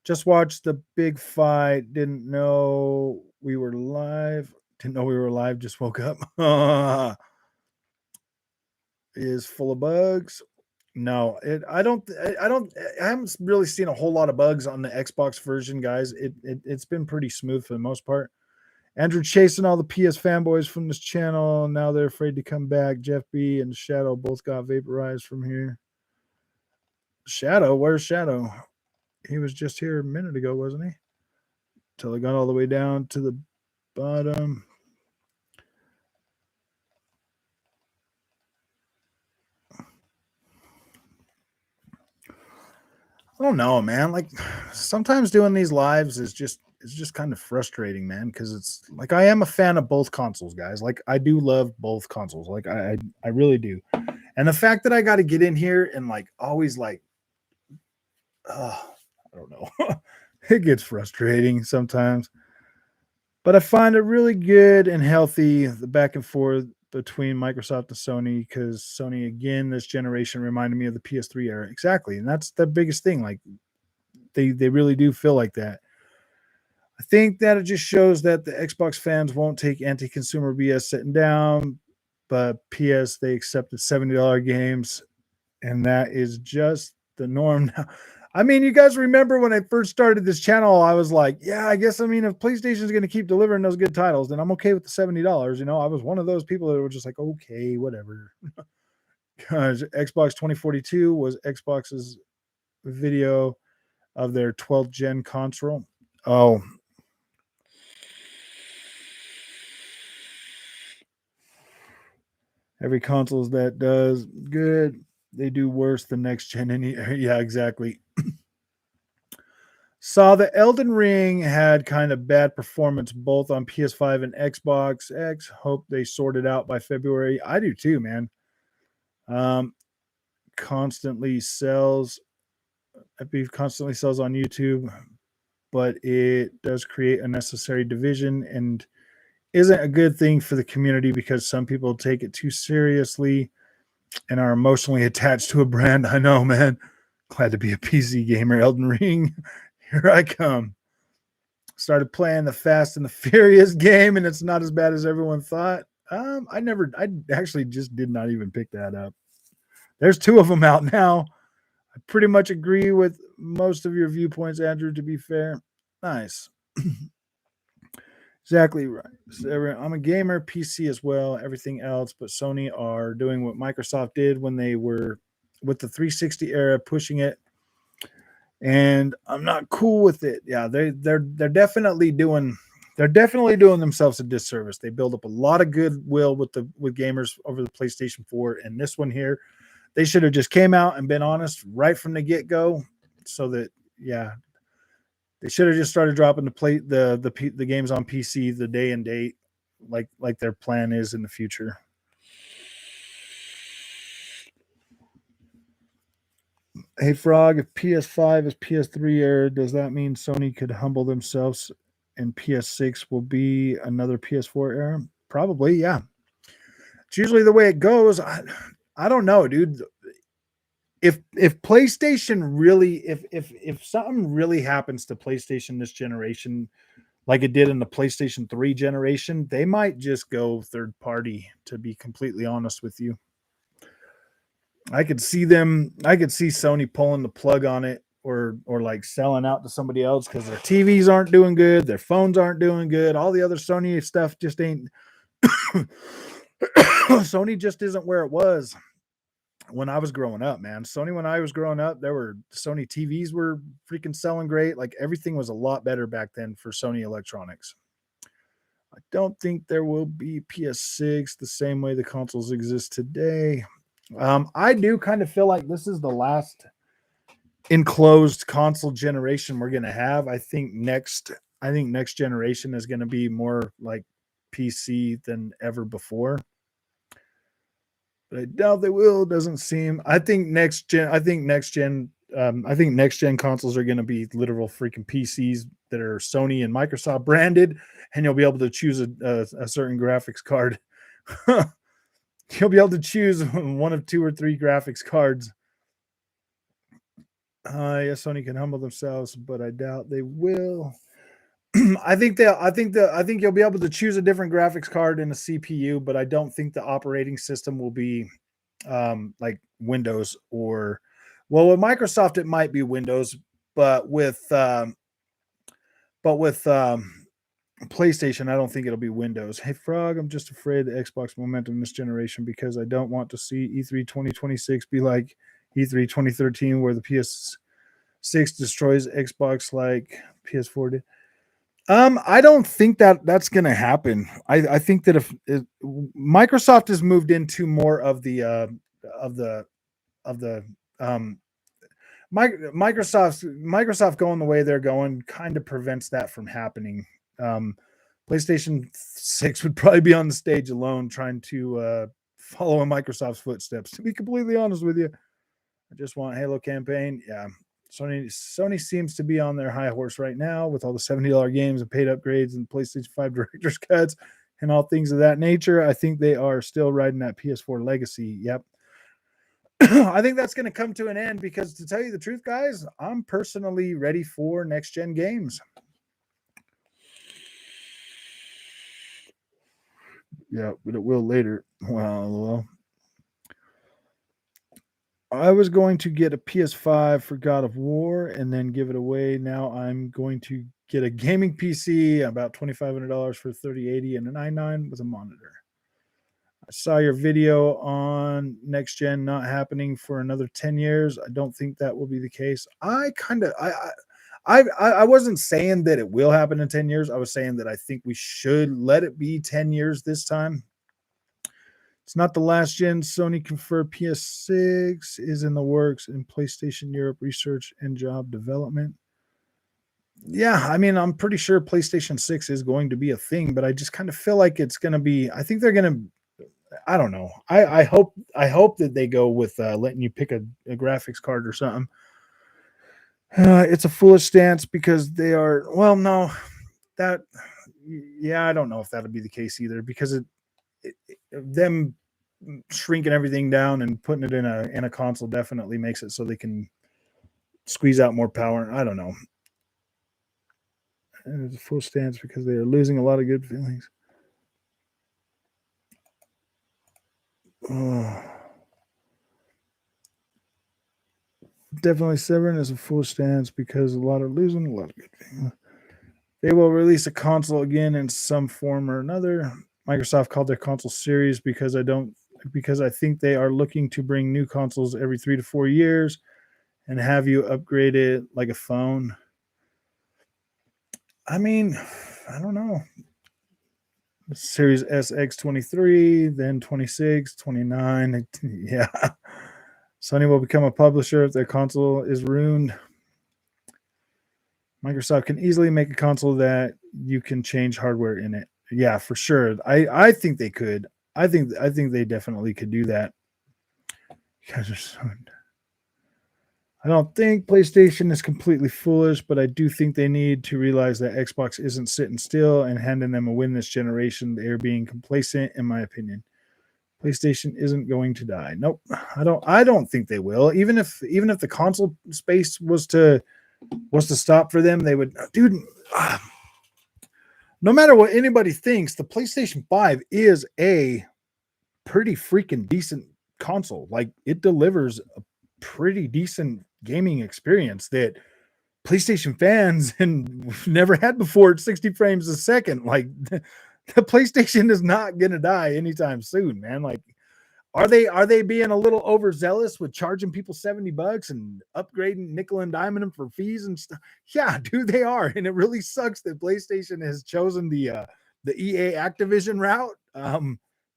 Just watched the big fight. Didn't know we were live. Didn't know we were live. Just woke up. Is full of bugs. No, I haven't really seen a whole lot of bugs on the Xbox version, guys. It's been pretty smooth for the most part. Andrew chasing all the PS fanboys from this channel. Now they're afraid to come back. Jeff B and Shadow both got vaporized from here. Shadow, where's Shadow? He was just here a minute ago, wasn't he? Till I got all the way down to the bottom. I don't know, man. Like sometimes doing these lives is just kind of frustrating, man, because it's like I am a fan of both consoles, guys. Like I do love both consoles. Like I really do. And the fact that I got to get in here and like always like I don't know. It gets frustrating sometimes. But I find it really good and healthy, the back and forth between Microsoft and Sony, because Sony, again, this generation reminded me of the PS3 era. Exactly. And that's the biggest thing. Like, they really do feel like that. I think that it just shows that the Xbox fans won't take anti consumer BS sitting down, but PS, they accepted $70 games, and that is just the norm now. I mean, you guys remember when I first started this channel, I was like, yeah, I guess, I mean, if PlayStation's going to keep delivering those good titles, then I'm okay with the $70. You know, I was one of those people that were just like, okay, whatever. Because Xbox 2042 was Xbox's video of their 12th gen console. Oh, every consoles that does good, they do worse the next gen. Yeah, exactly. Saw the Elden Ring had kind of bad performance both on PS5 and Xbox X. Hope they sort it out by February. I do too, man. Um, constantly sells. Epic constantly sells on YouTube, but it does create unnecessary division and isn't a good thing for the community because some people take it too seriously and are emotionally attached to a brand. I know, man. Glad to be a PC gamer. Elden Ring, here I come. Started playing the Fast and the Furious game, and it's not as bad as everyone thought. I actually just did not even pick that up. There's two of them out now. I pretty much agree with most of your viewpoints, Andrew, to be fair. Nice. Exactly right. So I'm a gamer, PC as well, everything else, but Sony are doing what Microsoft did when they were with the 360 era, pushing it, and I'm not cool with it. Yeah, they're definitely doing themselves a disservice. They build up a lot of goodwill with gamers over the PlayStation 4, and this one here, they should have just came out and been honest right from the get go, so that yeah, they should have just started dropping the games on PC the day and date, like their plan is in the future. Hey Frog, if PS5 is PS3 era, does that mean Sony could humble themselves and PS6 will be another PS4 era? Probably, yeah. It's usually the way it goes. I don't know, dude. If PlayStation really if something really happens to PlayStation this generation like it did in the PlayStation 3 generation, they might just go third party, to be completely honest with you. I could see Sony pulling the plug on it or like selling out to somebody else because their TVs aren't doing good, their phones aren't doing good, all the other Sony stuff just ain't Sony just isn't where it was when I was growing up, man. Sony when I was growing up, there were Sony TVs were freaking selling great. Like everything was a lot better back then for Sony electronics. I don't think there will be PS6 the same way the consoles exist today. I do kind of feel like this is the last enclosed console generation we're going to have. I think next generation is going to be more like PC than ever before. But I doubt they will. Doesn't seem. I think next gen consoles are going to be literal freaking PCs that are Sony and Microsoft branded, and you'll be able to choose a certain graphics card. You'll be able to choose one of two or three graphics cards. Yes, Sony can humble themselves, but I doubt they will. I think you'll be able to choose a different graphics card and a CPU, but I don't think the operating system will be like Windows or well, with Microsoft it might be Windows, but with PlayStation, I don't think it'll be Windows. Hey Frog, I'm just afraid the Xbox momentum this generation because I don't want to see E3 2026 be like E3 2013 where the PS6 destroys Xbox like PS4 did. I don't think that that's going to happen. I think that if Microsoft has moved into more of the of the Microsoft going the way they're going kind of prevents that from happening. Um, PlayStation 6 would probably be on the stage alone trying to follow in Microsoft's footsteps. To be completely honest with you, I just want Halo campaign. Yeah, Sony seems to be on their high horse right now with all the $70 games and paid upgrades and PlayStation 5 director's cuts and all things of that nature. I think they are still riding that PS4 legacy. Yep. I think that's going to come to an end because, to tell you the truth, guys, I'm personally ready for next gen games. Yeah, but it will later. Well, I was going to get a PS5 for God of War and then give it away. Now I'm going to get a gaming PC, about $2,500 for 3080 and an i9 with a monitor. I saw your video on next gen not happening for another 10 years. I don't think that will be the case. I wasn't saying that it will happen in 10 years. I was saying that I think we should let it be 10 years this time. It's not the last gen. Sony confirmed PS6 is in the works in PlayStation Europe research and job development. Yeah, I mean, I'm pretty sure PlayStation 6 is going to be a thing, but I just kind of feel like it's going to be, I think they're going to, I don't know. I hope that they go with letting you pick a graphics card or something. It's a foolish stance because they are, well, no, that, yeah, I don't know if that'll be the case either because them shrinking everything down and putting it in a console definitely makes it so they can squeeze out more power. I don't know. And it's a full stance because they are losing a lot of good feelings. Definitely Severin is a full stance because a lot are losing a lot of good feelings. They will release a console again in some form or another. Microsoft called their console series because I think they are looking to bring new consoles every 3 to 4 years and have you upgrade it like a phone. I mean, I don't know. Series SX 23, then 26, 29. Yeah. Sony will become a publisher if their console is ruined. Microsoft can easily make a console that you can change hardware in it. Yeah, for sure. I think they could. I think they definitely could do that. You guys are so. I don't think PlayStation is completely foolish, but I do think they need to realize that Xbox isn't sitting still and handing them a win this generation. They are being complacent, in my opinion. PlayStation isn't going to die. Nope. I don't think they will. Even if the console space was to stop for them, they would, dude. No matter what anybody thinks, the PlayStation 5 is a pretty freaking decent console. Like, it delivers a pretty decent gaming experience that PlayStation fans and never had before at 60 frames a second. Like, the PlayStation is not gonna die anytime soon, man. Like, are they being a little overzealous with charging people $70 and upgrading nickel and diming them for fees and stuff? Yeah, dude, they are, and it really sucks that PlayStation has chosen the EA Activision route.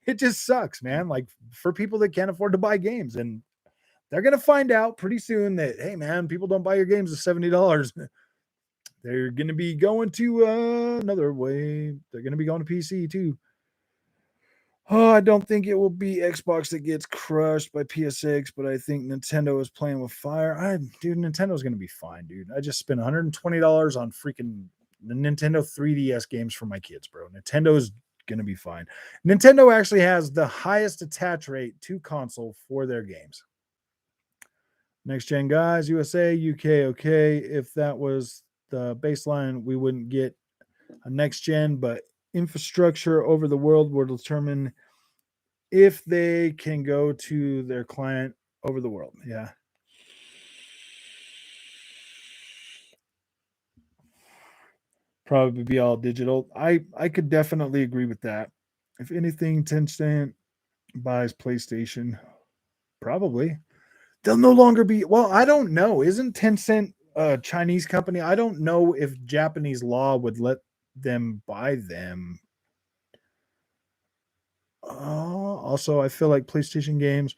It just sucks, man. Like, for people that can't afford to buy games, and they're gonna find out pretty soon that, hey, man, people don't buy your games at $70. They're gonna be going to another way. They're gonna be going to PC too. Oh, I don't think it will be Xbox that gets crushed by PSX, but I think Nintendo is playing with fire. Dude, Nintendo's going to be fine, dude. I just spent $120 on freaking the Nintendo 3DS games for my kids, bro. Nintendo's going to be fine. Nintendo actually has the highest attach rate to console for their games. Next gen guys, USA, UK, okay. If that was the baseline, we wouldn't get a next gen, but infrastructure over the world will determine if they can go to their client over the world. Yeah. Probably be all digital. I could definitely agree with that. If anything, Tencent buys PlayStation, probably. They'll no longer be, well, I don't know. Isn't Tencent a Chinese company? I don't know if Japanese law would let them buy them. Also, I feel like PlayStation games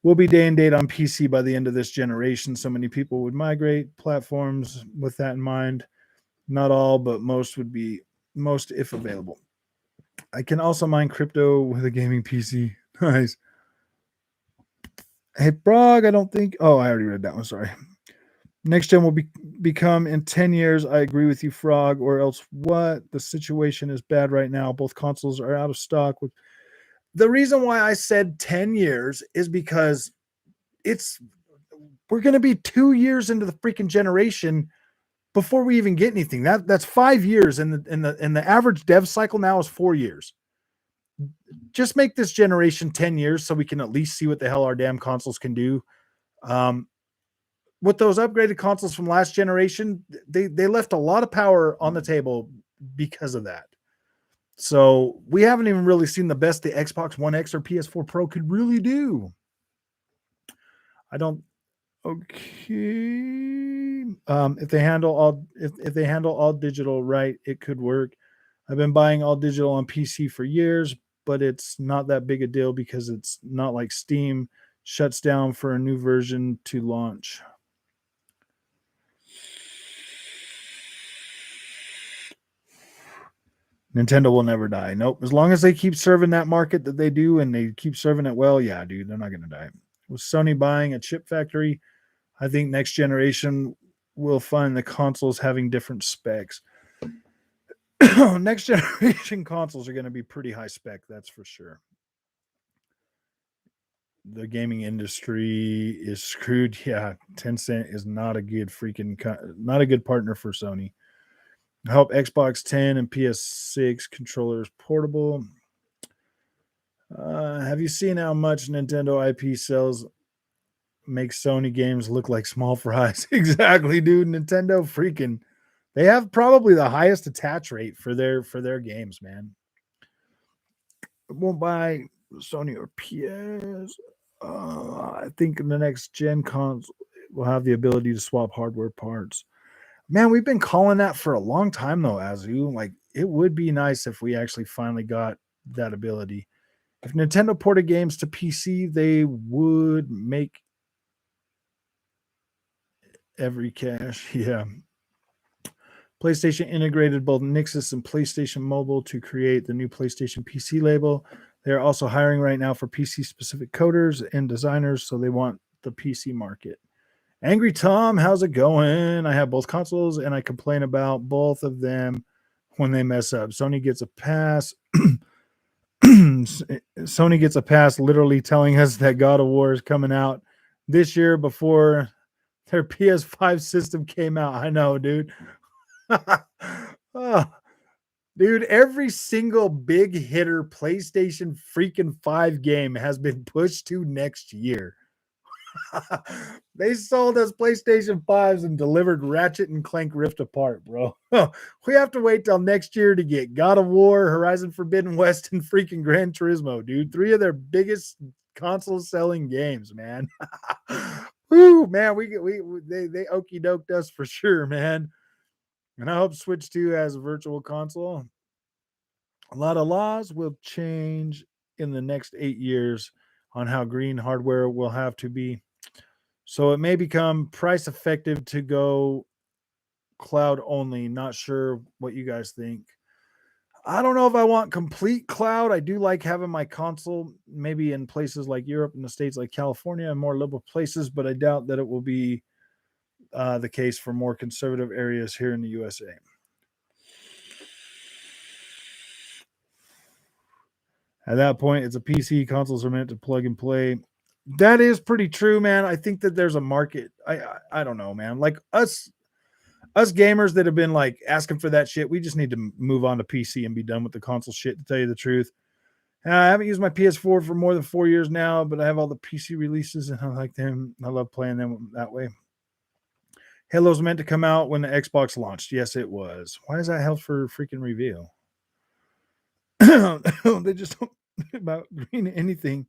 will be day and date on PC by the end of this generation. So many people would migrate platforms with that in mind. Not all, but most would be, most if available. I can also mine crypto with a gaming PC. Nice. Hey, Brog, I don't think. Oh, I already read that one. Sorry. Next gen will become in 10 years. I agree with you, Frog, or else what? The situation is bad right now. Both consoles are out of stock. The reason why I said 10 years is because it's we're going to be 2 years into the freaking generation before we even get anything. That's 5 years, and the average dev cycle now is 4 years. Just make this generation 10 years so we can at least see what the hell our damn consoles can do. With those upgraded consoles from last generation, they left a lot of power on the table because of that. So we haven't even really seen the best the Xbox One X or PS4 Pro could really do. I don't. Okay. If they handle all digital right, it could work. I've been buying all digital on PC for years, but it's not that big a deal because it's not like Steam shuts down for a new version to launch. Nintendo will never die. Nope. As long as they keep serving that market that they do and they keep serving it well, yeah, dude, they're not going to die. With Sony buying a chip factory, I think next generation will find the consoles having different specs. Next generation consoles are going to be pretty high spec, that's for sure. The gaming industry is screwed. Yeah, Tencent is not a good partner for Sony. I hope Xbox 10 and PS6 controllers portable. Have you seen how much Nintendo IP sales makes Sony games look like small fries? Exactly, dude. Nintendo freaking, they have probably the highest attach rate for their games, man. Won't buy Sony or PS. I think in the next gen console will have the ability to swap hardware parts. Man, we've been calling that for a long time though, Azu. Like, it would be nice if we actually finally got that ability. If Nintendo ported games to PC, they would make every cache. Yeah. PlayStation integrated both Nixus and PlayStation Mobile to create the new PlayStation PC label. They're also hiring right now for PC specific coders and designers, so they want the PC market. Angry Tom, how's it going? I have both consoles and I complain about both of them when they mess up. Sony gets a pass. Sony gets a pass literally telling us that God of War is coming out this year before their PS5 system came out. I know, dude. Oh, dude, every single big hitter PlayStation freaking 5 game has been pushed to next year. They sold us PlayStation 5s and delivered Ratchet and Clank Rift Apart, bro. We have to wait till next year to get God of War, Horizon Forbidden West, and freaking Gran Turismo, dude. 3 of their biggest console selling games, man. Woo, man, they okey doked us for sure, man. And I hope Switch 2 has a virtual console. A lot of laws will change in the next 8 years on how green hardware will have to be. So it may become price effective to go cloud only. Not sure what you guys think. I don't know if I want complete cloud. I do like having my console maybe in places like Europe and the States like California and more liberal places, but I doubt that it will be the case for more conservative areas here in the USA. At that point, it's a PC. Consoles are meant to plug and play. That is pretty true, man. I think that there's a market. I don't know, man. Like us gamers that have been like asking for that shit, we just need to move on to PC and be done with the console shit, to tell you the truth. I haven't used my PS4 for more than 4 years now, but I have all the PC releases and I like them. I love playing them that way. Halo's meant to come out when the Xbox launched. Yes, it was. Why is that held for freaking reveal? They just don't about green anything.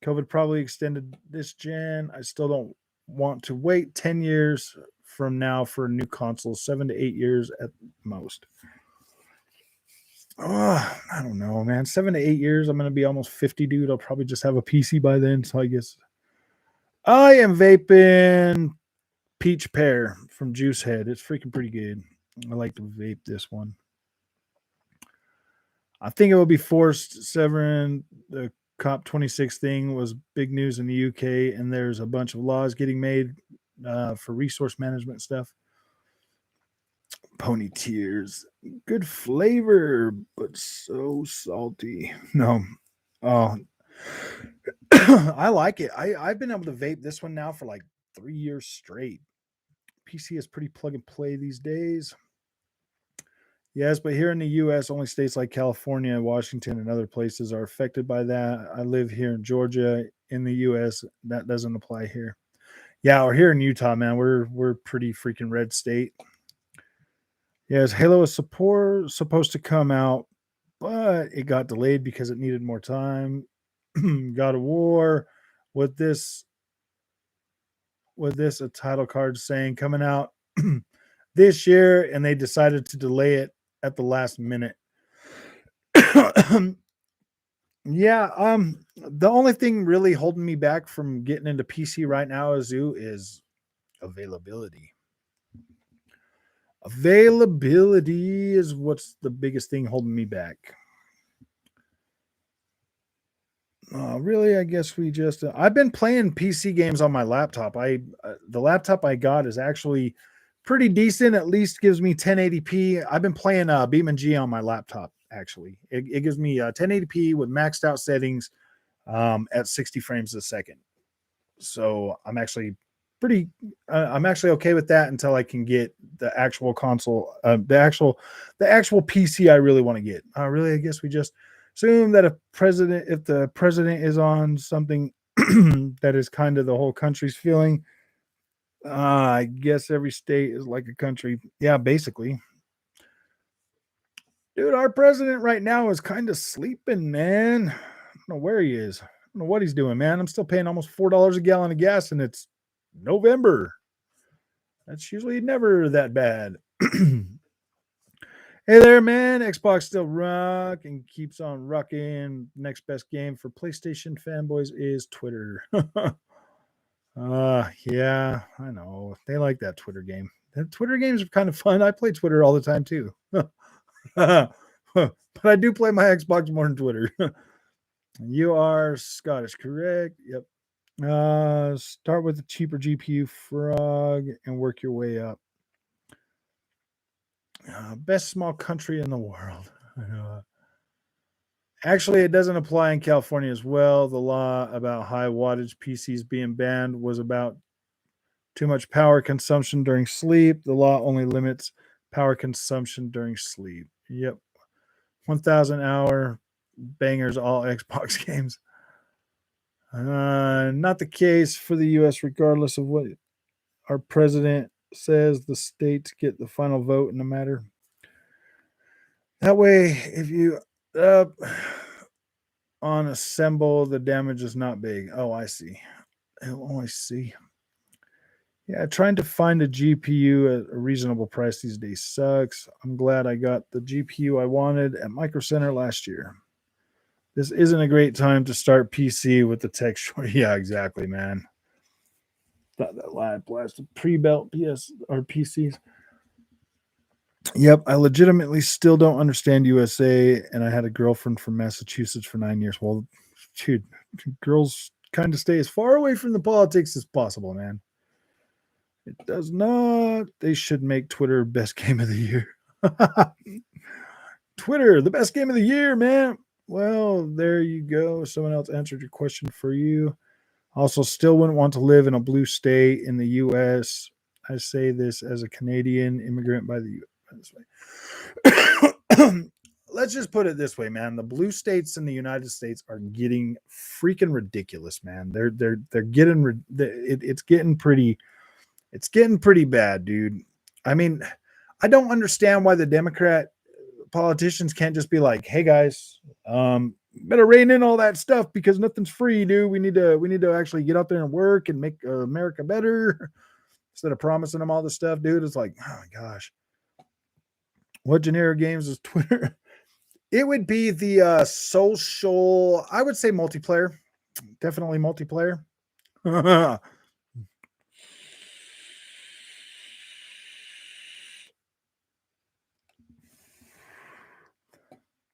COVID probably extended this gen. I still don't want to wait 10 years from now for a new console, 7 to 8 years at most. Oh, I don't know, man. 7 to 8 years. I'm going to be almost 50, dude. I'll probably just have a PC by then. So I guess I am vaping Peach Pear from Juice Head. It's freaking pretty good. I like to vape this one. I think it will be forced. Severin, the COP26 thing was big news in the UK, and there's a bunch of laws getting made for resource management stuff. Pony tears, good flavor, but so salty. No, oh, I like it. I've been able to vape this one now for like 3 years straight. PC is pretty plug and play these days. Yes, but here in the U.S., only states like California, Washington, and other places are affected by that. I live here in Georgia. In the U.S., that doesn't apply here. Yeah, or here in Utah, man, we're pretty freaking red state. Yes, Halo is supposed to come out, but it got delayed because it needed more time. God of War with this a title card saying coming out this year, and they decided to delay it at the last minute. Yeah, the only thing really holding me back from getting into PC right now, Azu, is availability. Availability is what's the biggest thing holding me back. Really, I guess we just I've been playing PC games on my laptop. The laptop I got is actually pretty decent. At least gives me 1080p. I've been playing BeamNG on my laptop. Actually, it gives me 1080p with maxed out settings at 60 frames a second. So I'm actually okay with that until I can get the actual console, the actual PC I really want to get. Really, I guess we just assume that if the president is on something that is kind of the whole country's feeling, I guess every state is like a country. Yeah, basically. Dude, our president right now is kind of sleeping, man. I don't know where he is. I don't know what he's doing, man. I'm still paying almost $4 a gallon of gas, and it's November. That's usually never that bad. Hey there, man. Xbox still rock and keeps on rocking. Next best game for PlayStation fanboys is Twitter. Yeah, I know. They like that Twitter game. The Twitter games are kind of fun. I play Twitter all the time too. But I do play my Xbox more than Twitter. You are Scottish, correct? Yep. Start with the cheaper GPU frog and work your way up. Best small country in the world. Actually, it doesn't apply in California as well. The law about high wattage PCs being banned was about too much power consumption during sleep. The law only limits power consumption during sleep. Yep. 1,000 hour bangers, all Xbox games. Not the case for the U.S., regardless of what our president says. The states get the final vote in the matter. That way, if you on assemble, the damage is not big. Oh, I see. Oh, I see. Yeah, trying to find a GPU at a reasonable price these days sucks. I'm glad I got the GPU I wanted at Micro Center last year. This isn't a great time to start PC with the tech short. Yeah, exactly, man. That live blasted pre-built PS or PCs. Yep, I legitimately still don't understand USA, and I had a girlfriend from Massachusetts for 9 years. Well, dude, girls kind of stay as far away from the politics as possible, man. It does not. They should make Twitter best game of the year. Twitter, the best game of the year, man. Well, there you go. Someone else answered your question for you. Also, still wouldn't want to live in a blue state in the U.S. I say this as a Canadian immigrant by the U.S. Let's just put it this way, man. The blue states in the United States are getting freaking ridiculous, man. They're getting it's getting pretty bad, dude. I mean, I don't understand why the Democrat politicians can't just be like, "Hey guys, better rein in all that stuff because nothing's free, dude. We need to actually get out there and work and make America better." Instead of promising them all this stuff, dude, it's like, oh my gosh. What genre games is Twitter? It would be the social, I would say multiplayer. Definitely multiplayer.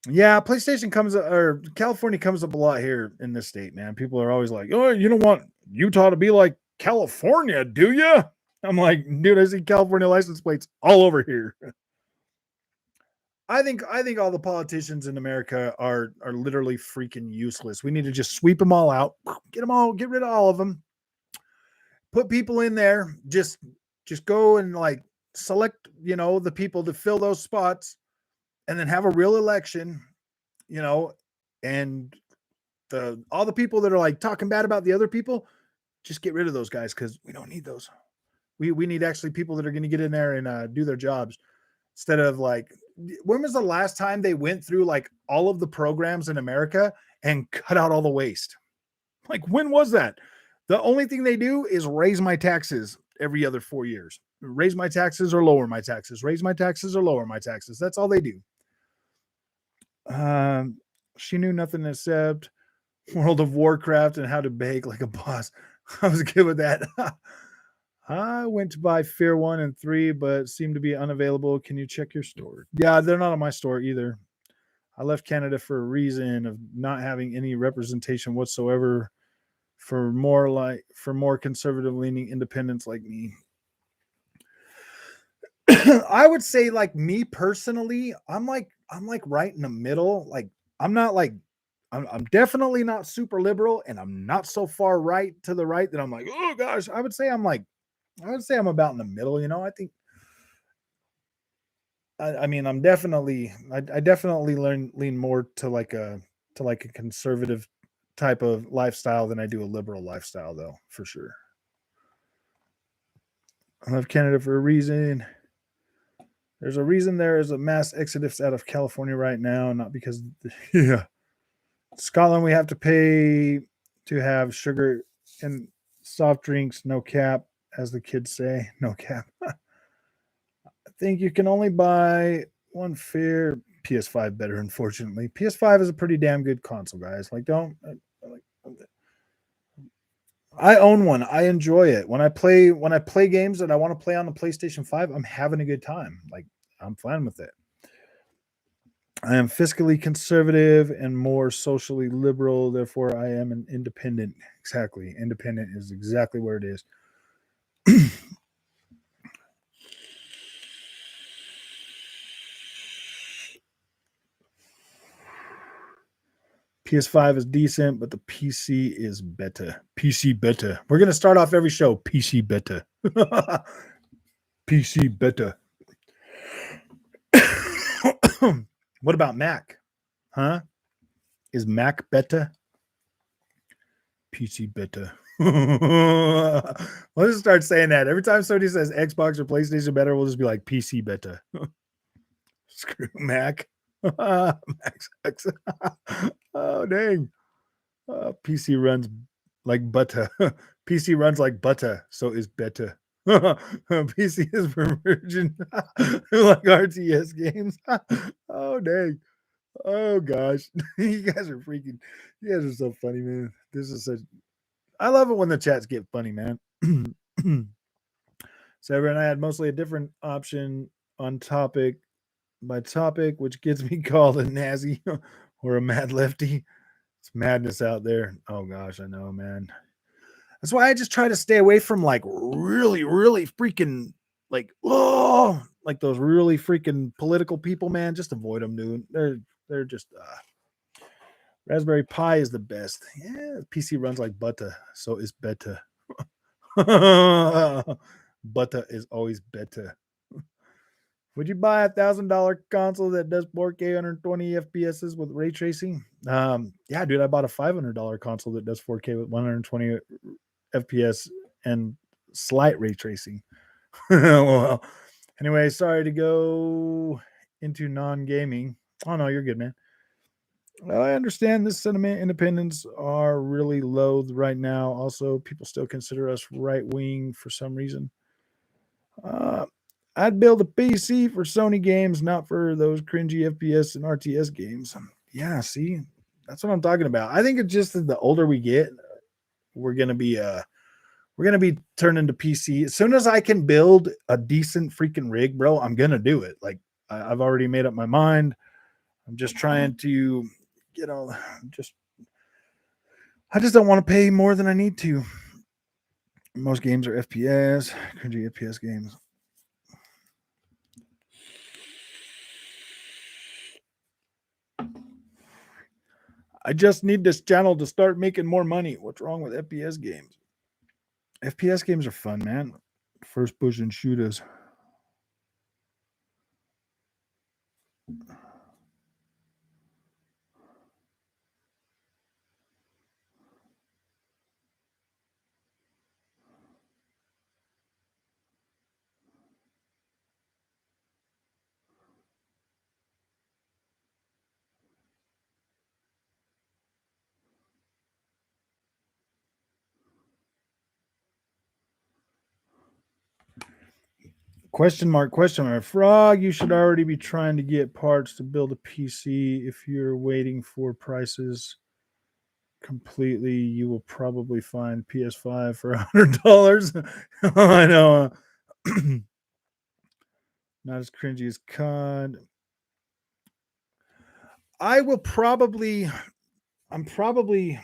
Yeah, PlayStation or California comes up a lot here in this state, man. People are always like, "Oh, you don't want Utah to be like California, do you?" I'm like, dude, I see California license plates all over here. I think all the politicians in America are literally freaking useless. We need to just sweep them all out, get rid of all of them, put people in there, just go and like select, the people to fill those spots, and then have a real election, you know, and the all the people that are like talking bad about the other people, just get rid of those guys because we don't need those. We need actually people that are going to get in there and do their jobs instead of like, when was the last time they went through like all of the programs in America and cut out all the waste? Like, when was that? The only thing they do is raise my taxes every other 4 years. Raise my taxes or lower my taxes. Raise my taxes or lower my taxes. That's all they do. She knew nothing except World of Warcraft and how to bake like a boss. I was good with that. I went to buy Fear 1 and 3, but seem to be unavailable. Can you check your store? Yeah, they're not on my store either. I left Canada for a reason of not having any representation whatsoever for more conservative leaning independents like me. I would say, like, me personally, I'm like right in the middle. Like, I'm not like I'm definitely not super liberal, and I'm not so far right to the right that I'm like, oh gosh. I would say I'm about in the middle. I think I mean I definitely lean more to like a conservative type of lifestyle than I do a liberal lifestyle, though, for sure. I love Canada for a reason. There's a reason there is a mass exodus out of California right now, not because yeah. Scotland, we have to pay to have sugar and soft drinks, no cap, as the kids say, no cap. I think you can only buy one fair PS5 better, unfortunately. PS5 is a pretty damn good console, guys. Like, don't like I own one. I enjoy it. When I play games that I want to play on the PlayStation 5, I'm having a good time. Like, I'm fine with it. I am fiscally conservative and more socially liberal. Therefore, I am an independent. Exactly. Independent is exactly where it is. PS5 is decent, but the PC is better. PC better. We're going to start off every show. PC better. PC better. What about Mac? Huh? Is Mac better? PC better. Let's just start saying that. Every time somebody says Xbox or PlayStation better, we'll just be like PC better. Screw Mac. Mac sucks. Oh, dang. PC runs like butter. PC runs like butter, so is better. PC is for virgin like RTS games. Oh, dang. Oh, gosh. You guys are freaking. You guys are so funny, man. This is such. I love it when the chats get funny, man. So everyone, I had mostly a different option on topic by topic, which gets me called a Nazi or a mad lefty. It's madness out there. Oh gosh, I know, man. That's why I just try to stay away from like really, really freaking like those really freaking political people, man. Just avoid them, dude. They're just Raspberry Pi is the best. Yeah, PC runs like butter, so is better. Butter is always better. Would you buy $1,000 console that does 4K 120 FPSs with ray tracing? Yeah, dude, I bought a $500 console that does 4K with 120 FPS and slight ray tracing. Well, anyway, sorry to go into non-gaming. Oh no, you're good, man. Well, I understand this sentiment. Independents are really low right now. Also, people still consider us right wing for some reason. Uh, I'd build a PC for Sony games, not for those cringy FPS and RTS games. Yeah, see, that's what I'm talking about. I think it's just that the older we get, we're gonna be turning to PC. As soon as I can build a decent freaking rig, bro, I'm gonna do it. Like, I've already made up my mind. I'm just trying to, you know, just I just don't want to pay more than I need to. Most games are FPS. Cringy FPS games. I just need this channel to start making more money. What's wrong with FPS games? FPS games are fun, man. First person shooters. Question mark, question mark. Frog, you should already be trying to get parts to build a PC. If you're waiting for prices completely, you will probably find PS5 for $100. I know. Not as cringy as COD. I will probably. I'm probably.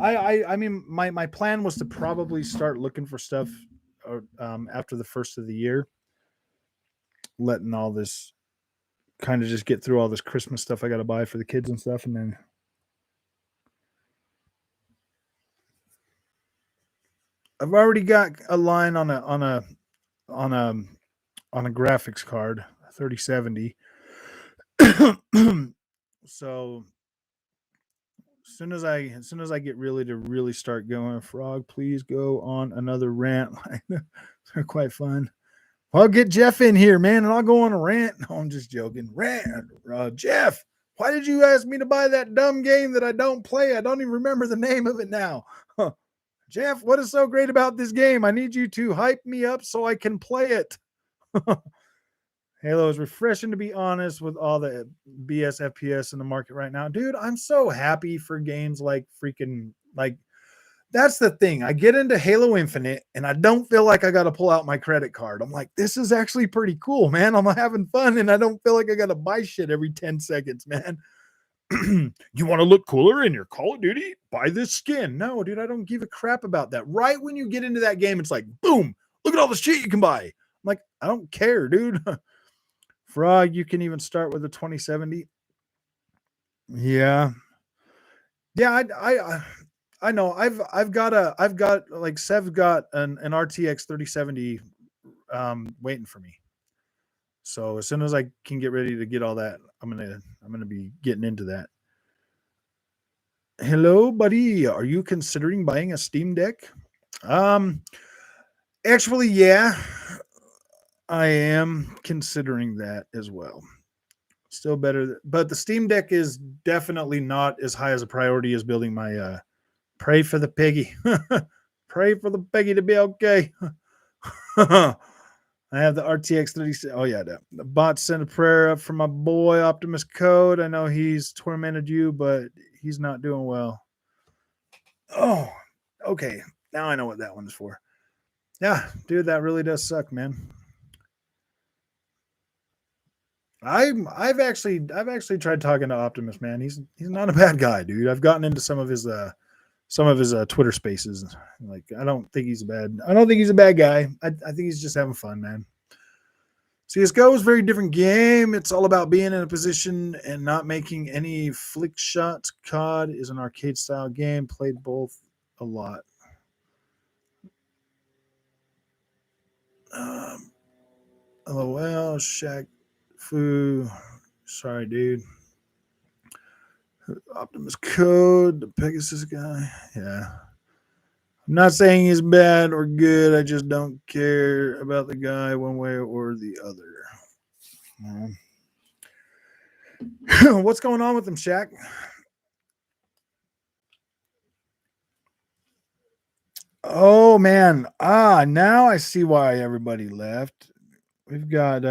I mean, my plan was to probably start looking for stuff after the first of the year, letting all this kind of just get through all this Christmas stuff I got to buy for the kids and stuff, and then I've already got a line on a graphics card, 3070. So as soon as I get really start going, Frog, please go on another rant. They're quite fun. I'll get Jeff in here, man, and I'll go on a rant. No, I'm just joking. Rant, Jeff. Why did you ask me to buy that dumb game that I don't play? I don't even remember the name of it now. Jeff, what is so great about this game? I need you to hype me up so I can play it. Halo is refreshing, to be honest, with all the BS FPS in the market right now. Dude, I'm so happy for games like freaking, like, that's the thing. I get into Halo Infinite and I don't feel like I got to pull out my credit card. I'm like, this is actually pretty cool, man. I'm having fun and I don't feel like I got to buy shit every 10 seconds, man. You want to look cooler in your Call of Duty? Buy this skin. No, dude, I don't give a crap about that. Right when you get into that game, it's like, boom, look at all the shit you can buy. I'm like, I don't care, dude. Frog, you can even start with a 2070. Yeah. Yeah, I know. I've got like Sev got an RTX 3070 waiting for me. So as soon as I can get ready to get all that, I'm gonna be getting into that. Hello, buddy. Are you considering buying a Steam Deck? Actually, yeah, I am considering that as well. Still better, but the Steam Deck is definitely not as high as a priority as building my pray for the piggy. Pray for the piggy to be okay. I have the RTX 30. Oh, yeah. The bot sent a prayer up for my boy, Optimus Code. I know he's tormented you, but he's not doing well. Oh, okay. Now I know what that one's for. Yeah, dude, that really does suck, man. I've actually tried talking to Optimus, man. He's not a bad guy, dude. I've gotten into some of his Twitter spaces. Like, I don't think he's a bad guy. I think he's just having fun, man. CSGO is a very different game. It's all about being in a position and not making any flick shots. COD is an arcade style game. Played both a lot. LOL, Shaq Fu. Sorry, dude. Optimus Code, the Pegasus guy. Yeah. I'm not saying he's bad or good. I just don't care about the guy one way or the other. What's going on with him, Shaq? Oh man. Now I see why everybody left. We've got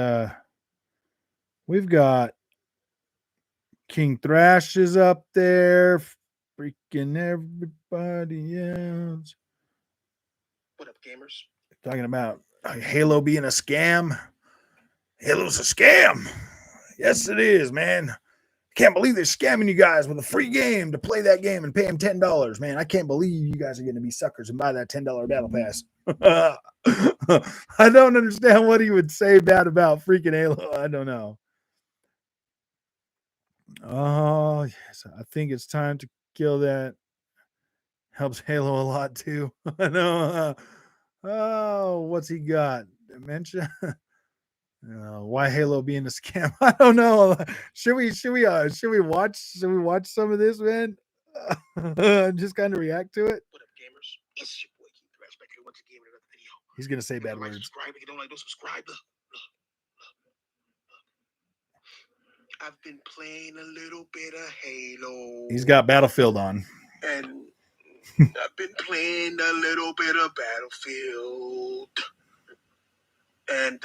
King Thrash is up there. Freaking everybody else. What up, gamers? Talking about Halo being a scam. Halo's a scam. Yes, it is, man. Can't believe they're scamming you guys with a free game to play that game and pay them $10. Man, I can't believe you guys are going to be suckers and buy that $10 battle pass. I don't understand what he would say bad about freaking Halo. I don't know. Oh, yes. I think it's time to kill that. Helps Halo a lot too. I know. Oh, what's he got? Dementia? Why Halo being a scam? I don't know. Should we watch some of this, man? Just kind of react to it. What up, gamers? It's your boy Keith Thrash back here once again with another video. He's gonna say If you bad like, words. subscribe. If you don't like, don't subscribe. Look. I've been playing a little bit of Halo. He's got Battlefield on. And I've been playing a little bit of Battlefield. And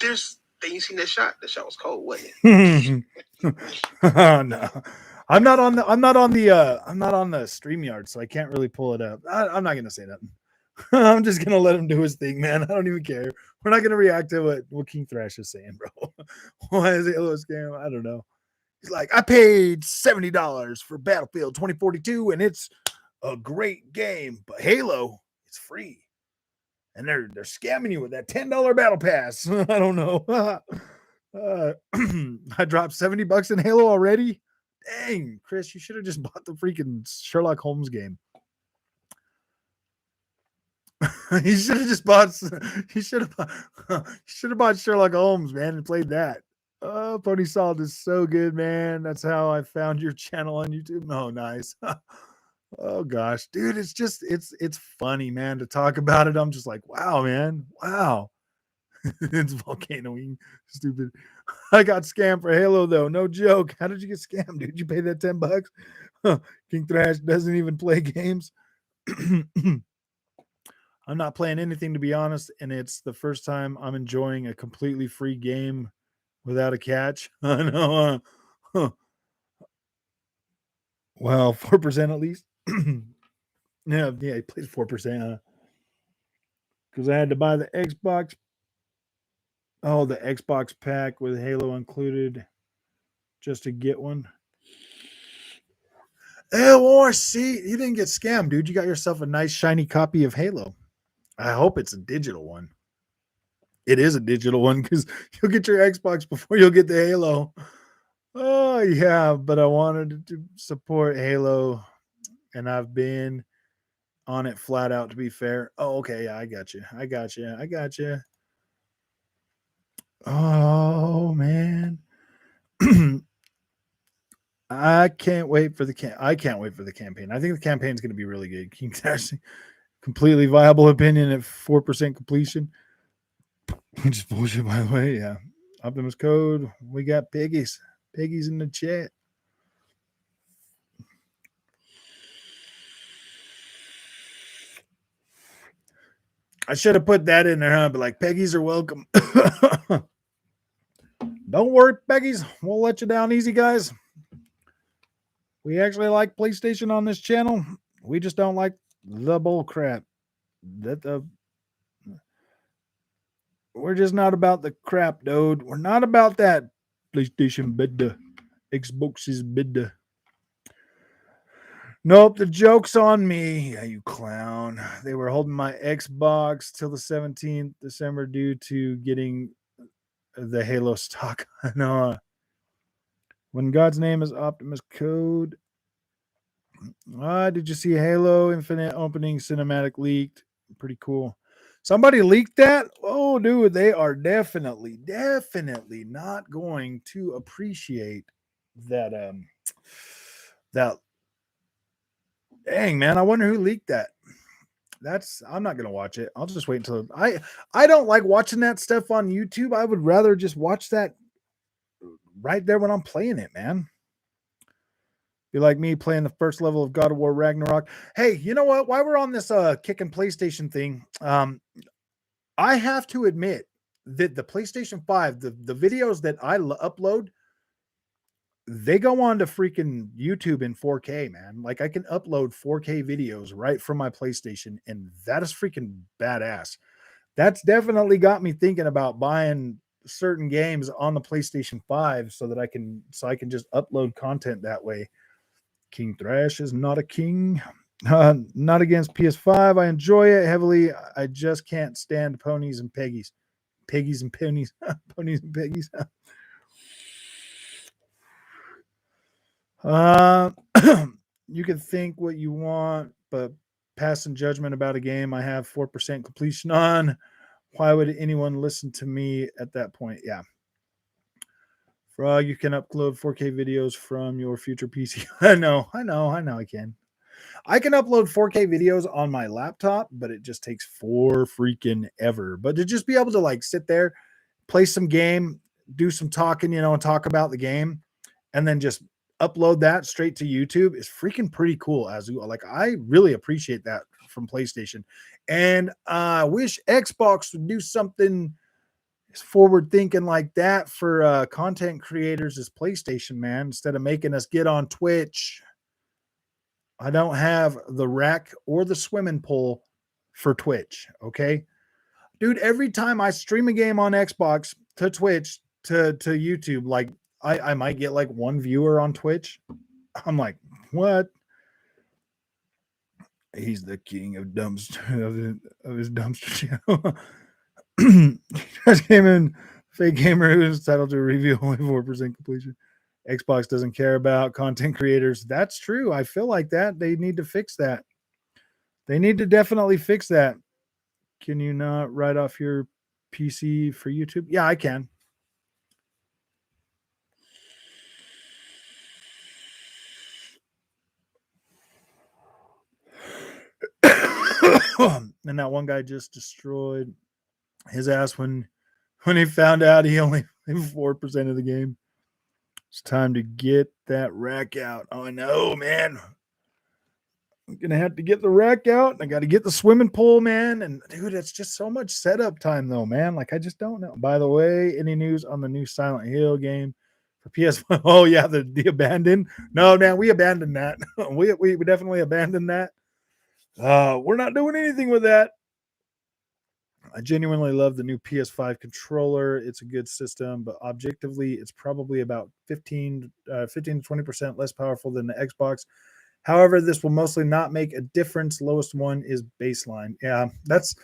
there's you seen that shot? That shot was cold, wasn't it? Oh, no. I'm not on the StreamYard, so I can't really pull it up. I'm not gonna say nothing. I'm just gonna let him do his thing, man. I don't even care. We're not gonna react to what King Thrash is saying, bro. Why is Halo a scam? I don't know. He's like, I paid $70 for Battlefield 2042, and it's a great game, but Halo, it's free. And they're scamming you with that $10 battle pass. I don't know. I dropped $70 in Halo already. Dang, Chris, you should have just bought the freaking Sherlock Holmes game. He should have just bought. He should have bought Sherlock Holmes, man, and played that. Oh, Pony Salt is so good, man. That's how I found your channel on YouTube. Oh, nice. Oh gosh, dude, it's funny, man, to talk about it. I'm just like, wow, man, wow. It's volcanoing, stupid. I got scammed for Halo though, no joke. How did you get scammed, dude? You pay that $10? King Thrash doesn't even play games. I'm not playing anything, to be honest, and it's the first time I'm enjoying a completely free game without a catch. I know. Well, 4% at least. Yeah, he played 4%. Because I had to buy the Xbox. Oh, the Xbox pack with Halo included just to get one. Oh, see, you didn't get scammed, dude. You got yourself a nice shiny copy of Halo. I hope it's a digital one. It is a digital one because you'll get your Xbox before you'll get the Halo. Oh, yeah, but I wanted to support Halo, and I've been on it flat out, to be fair. Oh, okay, yeah, I got you. Oh, man. I can't wait for the campaign. I think the campaign is going to be really good. King's actually completely viable opinion at 4% completion. Which is bullshit, by the way. Yeah. Optimus Code. We got Piggies. Piggies in the chat. I should have put that in there, huh? But like, Peggies are welcome. Don't worry, Peggies. We'll let you down easy, guys. We actually like PlayStation on this channel. We just don't like the bull crap. We're just not about the crap, dude. We're not about that. PlayStation bid. Xbox is bid. Nope, the joke's on me. Yeah, you clown. They were holding my Xbox till the 17th December due to getting the Halo stock. I know. When God's name is Optimus Code. Did you see Halo Infinite opening cinematic leaked? Pretty cool. Somebody leaked that? Oh, dude, they are definitely not going to appreciate that. That. Dang, man, I wonder who leaked that. I'm not gonna watch it. I'll just wait until I don't like watching that stuff on YouTube. I would rather just watch that right there when I'm playing it, man. Be like me playing the first level of God of War Ragnarok. Hey, you know what? While we're on this kicking PlayStation thing, I have to admit that the PlayStation 5, the videos that I upload, they go on to freaking YouTube in 4K, man. Like I can upload 4K videos right from my PlayStation, and that is freaking badass. That's definitely got me thinking about buying certain games on the PlayStation 5 so that I can just upload content that way. King Thrash is not a king. Not against PS5. I enjoy it heavily. I just can't stand ponies and piggies. Piggies and ponies. Ponies and piggies. Uh, you can think what you want, but passing judgment about a game I have 4% completion on, why would anyone listen to me at that point? Yeah. Frog, you can upload 4K videos from your future PC. I know, I can. I can upload 4K videos on my laptop, but it just takes for freaking ever. But to just be able to like sit there, play some game, do some talking, and talk about the game, and then just upload that straight to YouTube is freaking pretty cool. Like, I really appreciate that from PlayStation, and I wish Xbox would do something forward thinking like that for content creators as PlayStation, man. Instead of making us get on Twitch, I don't have the rack or the swimming pool for Twitch. Okay, dude. Every time I stream a game on Xbox to Twitch to YouTube, like I might get like one viewer on Twitch. I'm like, what? He's the king of dumpster of his dumpster channel. Just came in, fake gamer who is entitled to a review only 4% completion. Xbox doesn't care about content creators. That's true. I feel like that. They need to fix that. They need to definitely fix that. Can you not write off your PC for YouTube? Yeah, I can. And that one guy just destroyed his ass when he found out he only played 4% of the game. It's time to get that rack out. Oh, I know, man. I'm gonna have to get the rack out. I got to get the swimming pool, man. And dude, it's just so much setup time, though, man. Like, I just don't know. By the way, any news on the new Silent Hill game for PS5? Oh yeah, the abandoned. No, man, we abandoned that. we definitely abandoned that. We're not doing anything with that. I genuinely love the new PS5 controller. It's a good system, but objectively, it's probably about 15 to 20% less powerful than the Xbox. However, this will mostly not make a difference. Lowest one is baseline. Yeah, that's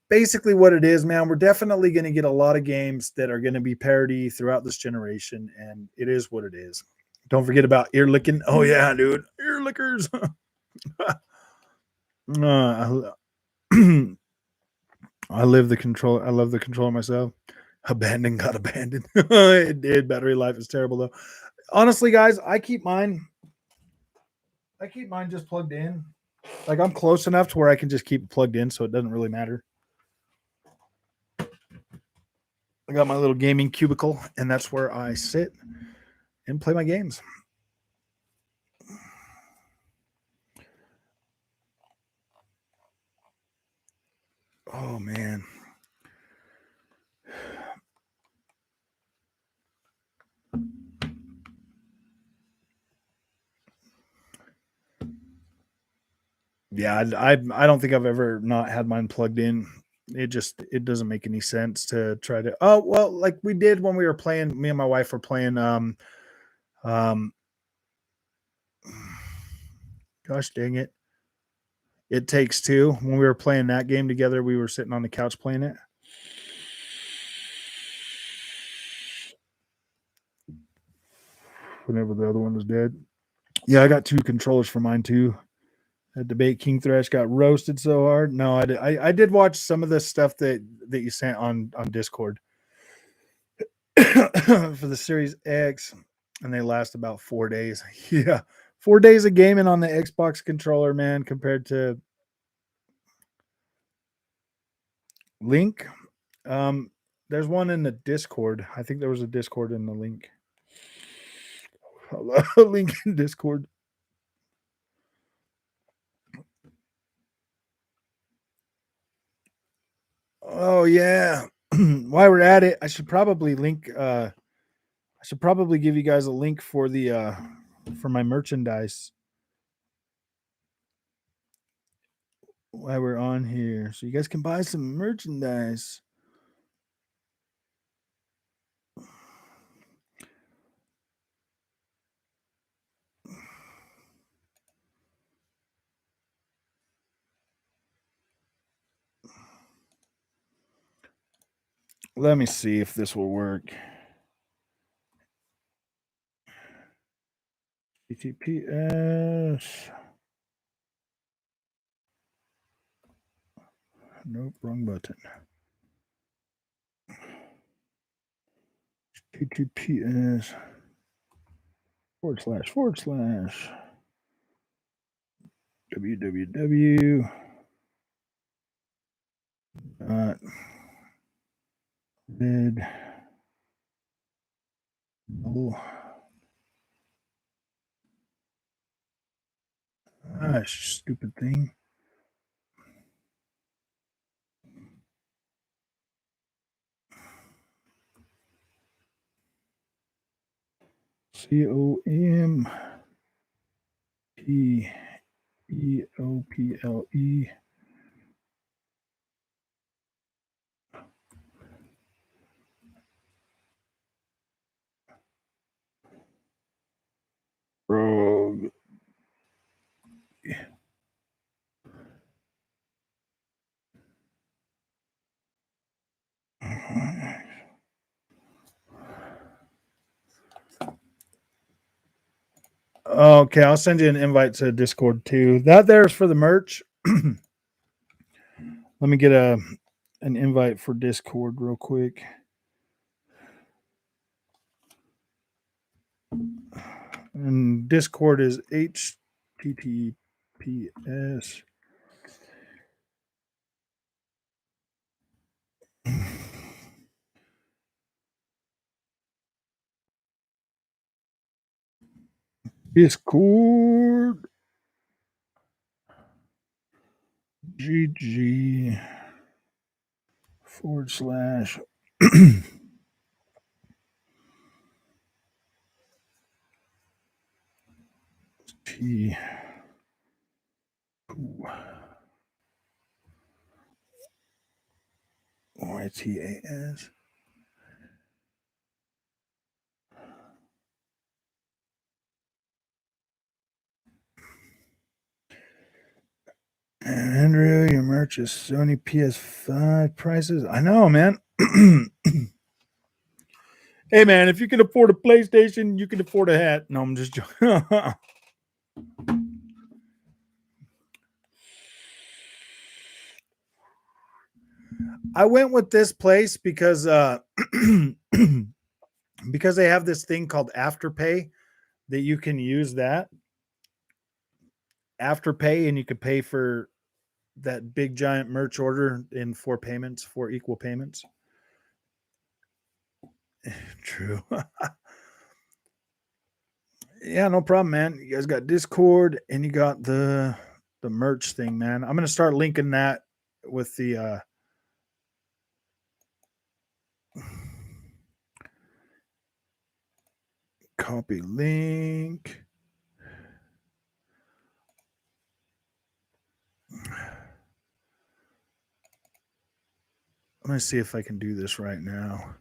basically what it is, man. We're definitely going to get a lot of games that are going to be parity throughout this generation, and it is what it is. Don't forget about ear licking. Oh yeah, dude, ear lickers. I live the control. I love the controller myself. Abandoned got abandoned. It did. Battery life is terrible though. Honestly, guys, I keep mine just plugged in. Like, I'm close enough to where I can just keep it plugged in, so it doesn't really matter. I got my little gaming cubicle, and that's where I sit and play my games. Oh man. Yeah, I don't think I've ever not had mine plugged in. It doesn't make any sense to try to. Oh well, like we did when we were playing. Me and my wife were playing. Um. Gosh dang it! It Takes Two. When we were playing that game together, we were sitting on the couch playing it. Whenever the other one was dead. Yeah, I got two controllers for mine too. That debate King Thrash got roasted so hard. No, I did watch some of the stuff that you sent on Discord for the Series X, and they last about 4 days. Yeah, 4 days of gaming on the Xbox controller, man, compared to Link. There's one in the Discord. I think there was a Discord in the link. Link in Discord. Oh yeah. While we're at it, I should probably give you guys a link for the for my merchandise while we're on here, so you guys can buy some merchandise. Let me see if this will work. HTTPS. Nope, wrong button. HTTPS / www. Vid. Gosh, stupid thing. COMPEOPLE. Rogue. Okay, I'll send you an invite to Discord too. That there's for the merch. Let me get an invite for Discord real quick. And Discord is HTTPS. Discord. GG / T. YTAS. Andrew, your merch is Sony PS5 prices. I know, man. Hey, man, if you can afford a PlayStation, you can afford a hat. No, I'm just joking. I went with this place because because they have this thing called Afterpay that you can use that Afterpay, and you could pay for that big giant merch order in 4 payments, 4 equal payments. True. Yeah, no problem, man. You guys got Discord and you got the merch thing, man. I'm gonna start linking that with the copy link. Let me see if I can do this right now.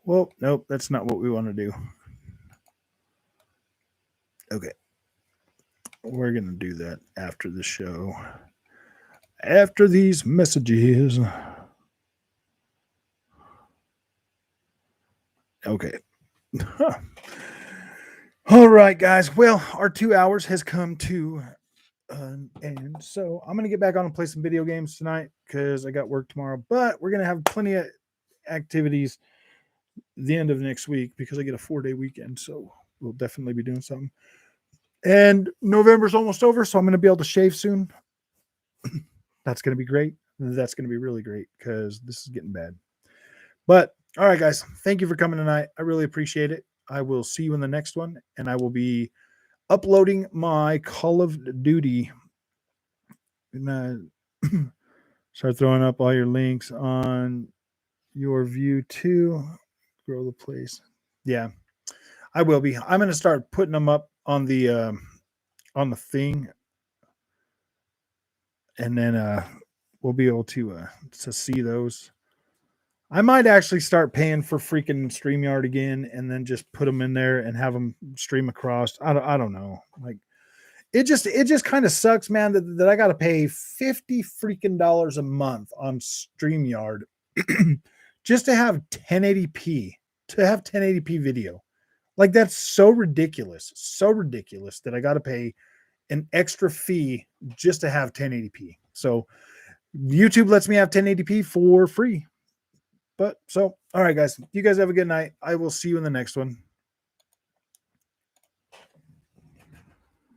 Well, nope, that's not what we want to do. Okay. We're going to do that after the show. After these messages. Okay. All right, guys. Well, our 2 hours has come to an end. So I'm going to get back on and play some video games tonight because I got work tomorrow. But we're going to have plenty of activities the end of next week because I get a 4-day weekend. So we'll definitely be doing something. And November's almost over, so I'm going to be able to shave soon. That's going to be great. That's going to be really great because this is getting bad. But all right, guys, thank you for coming tonight. I really appreciate it. I will see you in the next one, and I will be uploading my Call of Duty. And start throwing up all your links on your view too. Grow the place. Yeah, I will be. I'm going to start putting them up on the thing, and then we'll be able to see those. I might actually start paying for freaking StreamYard again, and then just put them in there and have them stream across. I don't know. Like it just kind of sucks, man, that I got to pay $50 freaking dollars a month on StreamYard just to have 1080p video. Like that's so ridiculous that I got to pay an extra fee just to have 1080p. So YouTube lets me have 1080p for free. But so, all right, guys, you guys have a good night. I will see you in the next one.